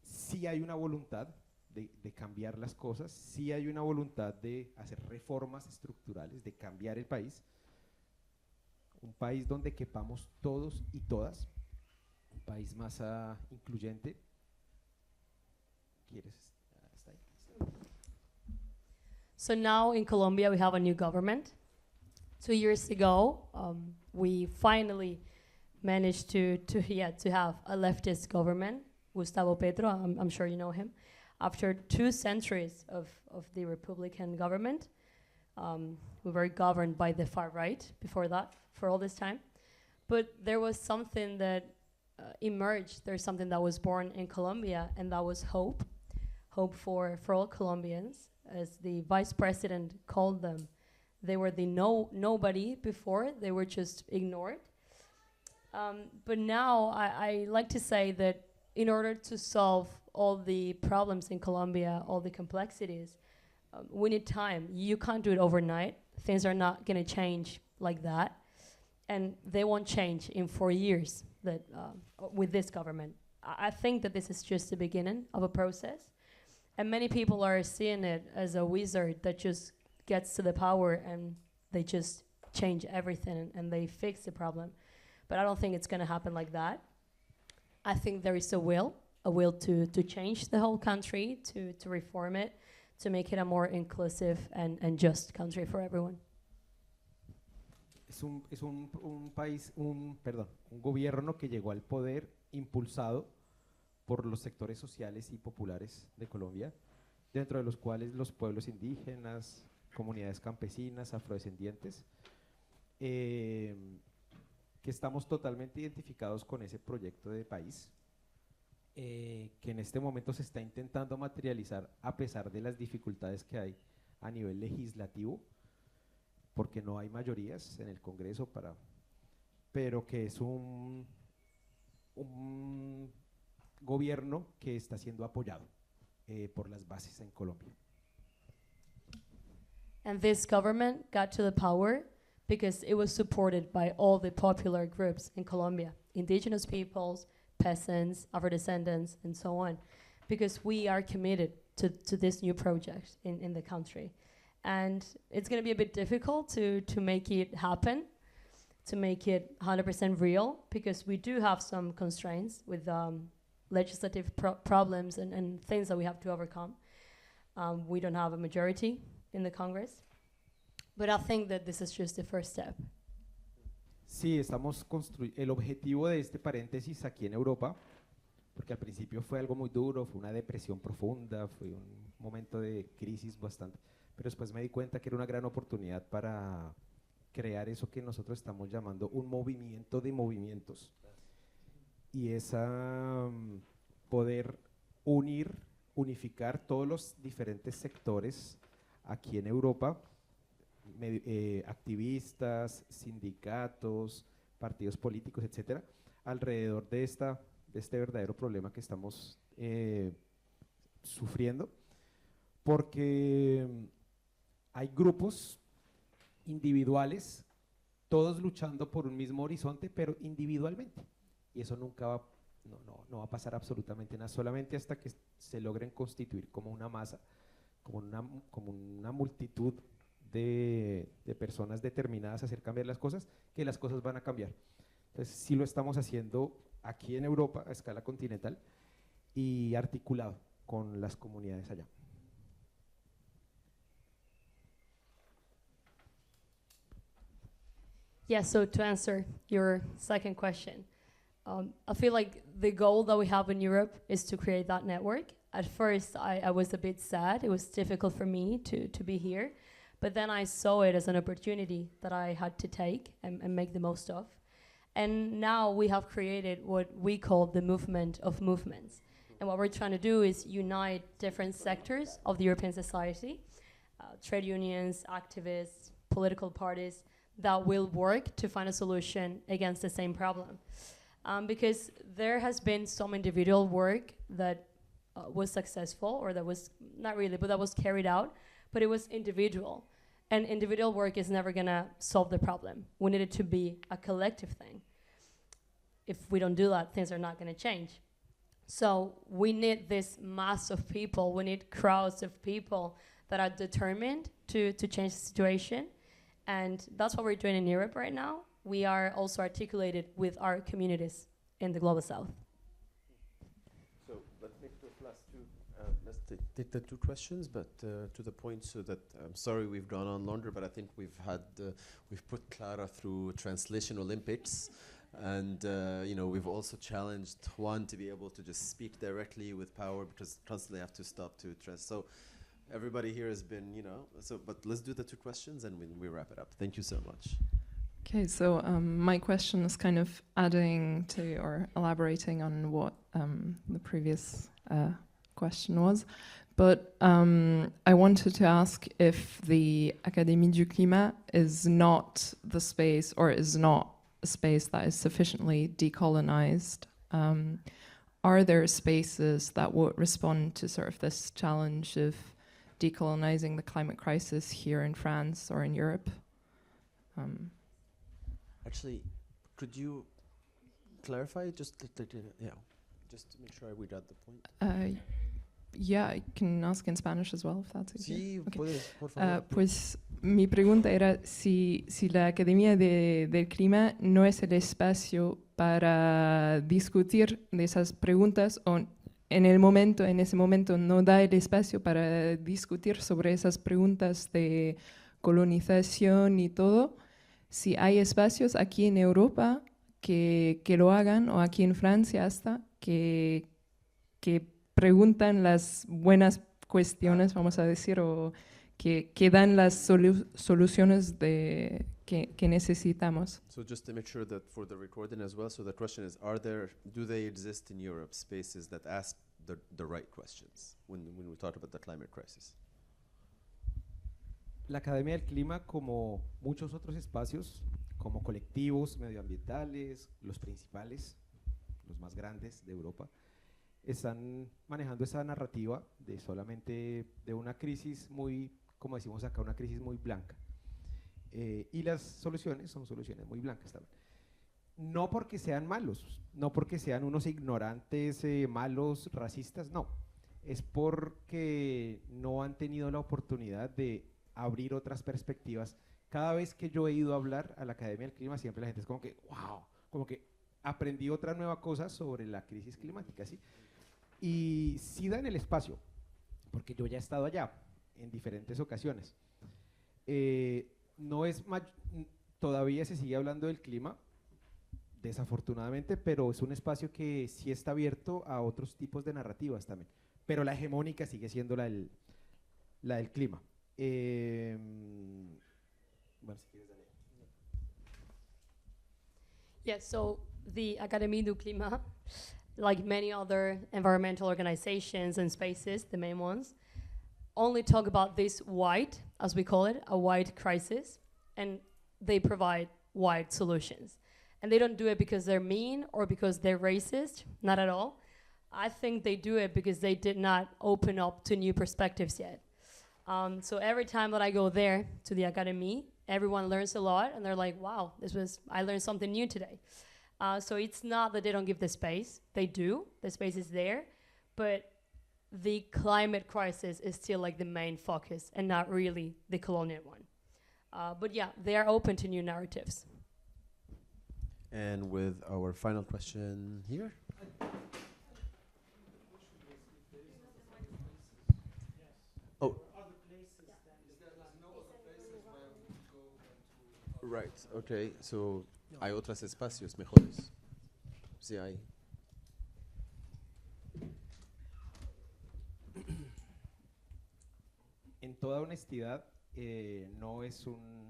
sí hay una voluntad de cambiar las cosas, sí hay una voluntad de hacer reformas estructurales, de cambiar el país, un país donde quepamos todos y todas, un país más incluyente. ¿Quieres? Está ahí.
So now in Colombia we have a new government. 2 years ago, we finally managed to have a leftist government, Gustavo Petro. I'm sure you know him. After 2 centuries of the Republican government, we were governed by the far right before that, for all this time. But there was something that emerged. There's something that was born in Colombia, and that was hope. Hope for all Colombians, as the vice president called them. They were the nobody before. They were just ignored. But now I like to say that in order to solve all the problems in Colombia, all the complexities, we need time. You can't do it overnight. Things are not going to change like that. And they won't change in 4 years that, with this government. I think that this is just the beginning of a process. And many people are seeing it as a wizard that just gets to the power and they just change everything and they fix the problem. But I don't think it's going to happen like that. I think there is a will to change the whole country, to reform it, to make it a more inclusive and just country for everyone.
Es un país, un gobierno que llegó al poder impulsado por los sectores sociales y populares de Colombia, dentro de los cuales los pueblos indígenas, comunidades campesinas, afrodescendientes, que estamos totalmente identificados con ese proyecto de país, que en este momento se está intentando materializar a pesar de las dificultades que hay a nivel legislativo, porque no hay mayorías en el Congreso pero que es un gobierno que está siendo apoyado por las bases en Colombia.
And this government got to the power because it was supported by all the popular groups in Colombia, indigenous peoples, peasants, Afro-descendants, and so on, because we are committed to this new project in the country. And it's going to be a bit difficult to make it happen, to make it 100% real, because we do have some constraints with legislative problems and things that we have to overcome. We don't have a majority in the Congress. But I think that this is just the first step.
Sí, el objetivo de este paréntesis aquí en Europa, porque al principio fue algo muy duro, fue una depresión profunda, fue un momento de crisis bastante, pero después me di cuenta que era una gran oportunidad para crear eso que nosotros estamos llamando un movimiento de movimientos, y es poder unificar todos los diferentes sectores aquí en Europa, activistas, sindicatos, partidos políticos, etcétera, alrededor de este verdadero problema que estamos sufriendo, porque hay grupos individuales, todos luchando por un mismo horizonte, pero individualmente, y eso nunca no va a pasar absolutamente nada, solamente hasta que se logren constituir como una masa, como una multitud de personas determinadas a hacer cambiar las cosas, que las cosas van a cambiar. Entonces, sí lo estamos haciendo aquí en Europa a escala continental y articulado con las comunidades allá.
Yeah, so to answer your second question, I feel like the goal that we have in Europe is to create that network. At first, I was a bit sad. It was difficult for me to be here. But then I saw it as an opportunity that I had to take and make the most of. And now we have created what we call the movement of movements. And what we're trying to do is unite different sectors of the European society, trade unions, activists, political parties, that will work to find a solution against the same problem. Because there has been some individual work that was successful, or that was, not really, but that was carried out, but it was individual. And individual work is never gonna solve the problem. We need it to be a collective thing. If we don't do that, things are not gonna change. So we need this mass of people, we need crowds of people that are determined to change the situation. And that's what we're doing in Europe right now. We are also articulated with our communities in the Global South.
So let's make the last two. Let's take the two questions, but to the point, so that I'm sorry we've gone on longer, but I think we've put Clara through Translation Olympics, and we've also challenged Juan to be able to just speak directly with power, because constantly have to stop to so. Everybody here has been, but let's do the two questions and we wrap it up. Thank you so much.
Okay, so my question is kind of adding to or elaborating on what the previous question was. But I wanted to ask if the Académie du Climat is not the space, or is not a space that is sufficiently decolonized. Are there spaces that would respond to sort of this challenge of decolonizing the climate crisis here in France or in Europe?
Actually, could you clarify just just to make sure we got the point?
Yeah, I can ask in Spanish as well, if that's easier.
Sí,
Okay.
puedes, por favor.
Pues mi pregunta era si la Academia del Clima no es el espacio para discutir de esas preguntas, o en ese momento no da el espacio para discutir sobre esas preguntas de colonización y todo. Si hay espacios aquí en Europa que lo hagan, o aquí en Francia hasta, que preguntan las buenas cuestiones, vamos a decir, o que dan las soluciones que necesitamos.
So just to make sure that for the recording as well, so the question is, do they exist in Europe, spaces that ask the right questions when we talk about the climate crisis?
La Academia del Clima, como muchos otros espacios, como colectivos medioambientales, los principales, los más grandes de Europa, están manejando esa narrativa de solamente de una crisis muy, como decimos acá, una crisis muy blanca. Y las soluciones son soluciones muy blancas también. No porque sean malos, no porque sean unos ignorantes, malos, racistas, no. Es porque no han tenido la oportunidad de abrir otras perspectivas. Cada vez que yo he ido a hablar a la Academia del Clima, siempre la gente es como que, wow, como que aprendí otra nueva cosa sobre la crisis climática, ¿sí? Y sí dan el espacio, porque yo ya he estado allá en diferentes ocasiones. No es todavía se sigue hablando del clima, desafortunadamente, pero es un espacio que sí está abierto a otros tipos de narrativas también. Pero la hegemónica sigue siendo la del clima. Bueno, si quieres, dale.
Yeah, so the Académie du Climat, like many other environmental organizations and spaces, the main ones, only talk about this wide, as we call it, a wide crisis, and they provide wide solutions. And they don't do it because they're mean or because they're racist, not at all. I think they do it because they did not open up to new perspectives yet. So every time that I go there to the Académie, everyone learns a lot, and they're like, wow, I learned something new today. So it's not that they don't give the space, they do, the space is there, but the climate crisis is still like the main focus and not really the colonial one. But yeah, they are open to new narratives.
And with our final question here. Oh. Right, okay, so hay otros espacios mejores. Sí hay.
En toda honestidad, no es un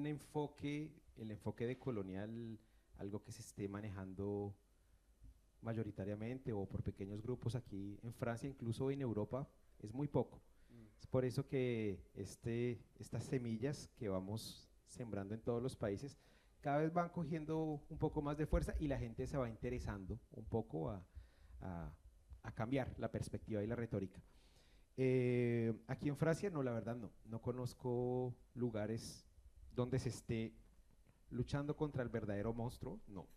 enfoque, el enfoque de colonial, algo que se esté manejando mayoritariamente o por pequeños grupos aquí en Francia, incluso en Europa, es muy poco. Es por eso que estas semillas que vamos sembrando en todos los países cada vez van cogiendo un poco más de fuerza y la gente se va interesando un poco a cambiar la perspectiva y la retórica. Aquí en Francia, no, la verdad no conozco lugares donde se esté luchando contra el verdadero monstruo, no.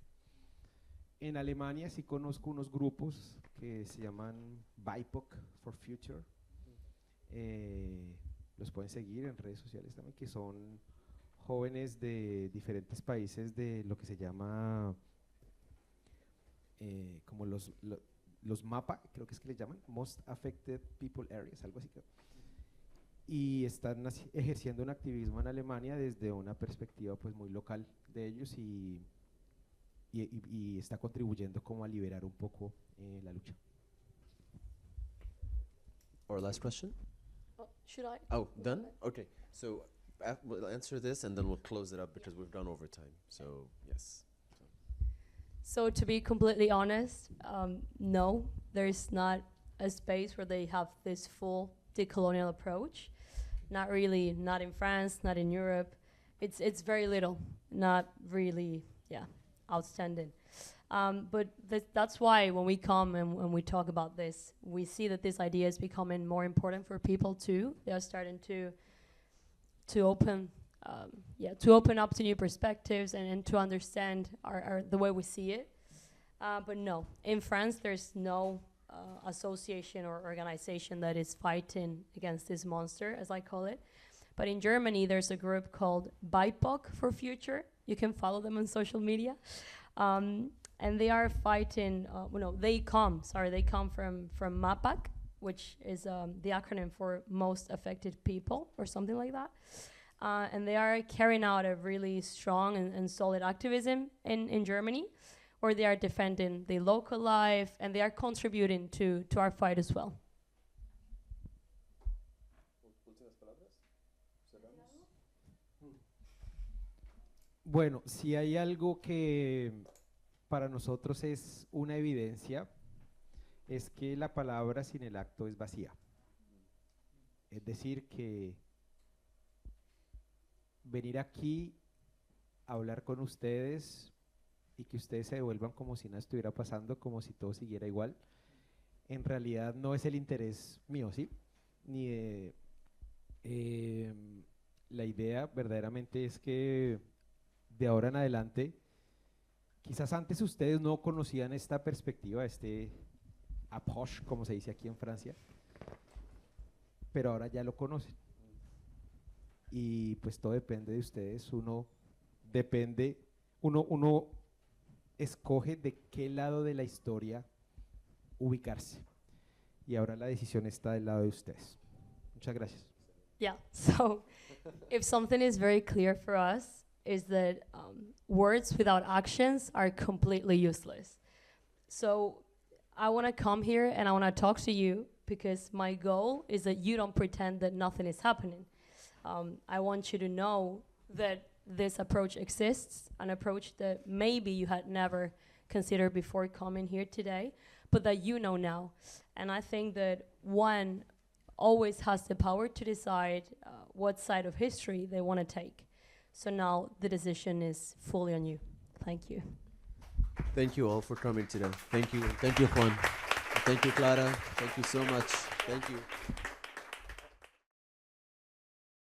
En Alemania sí conozco unos grupos que se llaman BIPOC for Future, los pueden seguir en redes sociales también, que son jóvenes de diferentes países de lo que se llama como los MAPA, creo que es que le llaman, Most Affected People Areas, algo así. Y están ejerciendo un activismo en Alemania desde una perspectiva pues muy local de ellos y está contribuyendo como a liberar un poco la lucha.
Our last question?
Oh, should I?
Oh, done? Okay, so we'll answer this and then we'll close it up because we've done overtime. So, yes.
So to be completely honest, no, there is not a space where they have this full decolonial approach. Not really, not in France, not in Europe. It's very little, not really, outstanding. But that's why when we come and when we talk about this, we see that this idea is becoming more important for people too. They are starting to open up to new perspectives and to understand the way we see it. But no, in France, there's no association or organization that is fighting against this monster, as I call it. But in Germany, there's a group called BIPOC for Future. You can follow them on social media. And they are fighting, they come from MAPAC, which is the acronym for Most Affected People or something like that. And they are carrying out a really strong and solid activism in Germany, where they are defending the local life and they are contributing to our fight as well.
Bueno, si hay algo que para nosotros es una evidencia, es que la palabra sin el acto es vacía. Es decir, que venir aquí a hablar con ustedes y que ustedes se devuelvan como si nada estuviera pasando, como si todo siguiera igual, en realidad no es el interés mío, ¿sí? Ni la idea verdaderamente es que de ahora en adelante, quizás antes ustedes no conocían esta perspectiva, este approche, como se dice aquí en Francia, pero ahora ya lo conocen. Y pues todo depende de ustedes, uno escoge de qué lado de la historia ubicarse. Y ahora la decisión está del lado de ustedes. Muchas gracias.
Yeah, so if something is very clear for us, is that words without actions are completely useless. So I want to come here and I want to talk to you because my goal is that you don't pretend that nothing is happening. I want you to know that this approach exists, an approach that maybe you had never considered before coming here today, but that you know now. And I think that one always has the power to decide what side of history they want to take. So now the decision is fully on you. Thank you.
Thank you all for coming today. Thank you. Thank you, Juan. Thank you, Clara. Thank you so much. Thank you.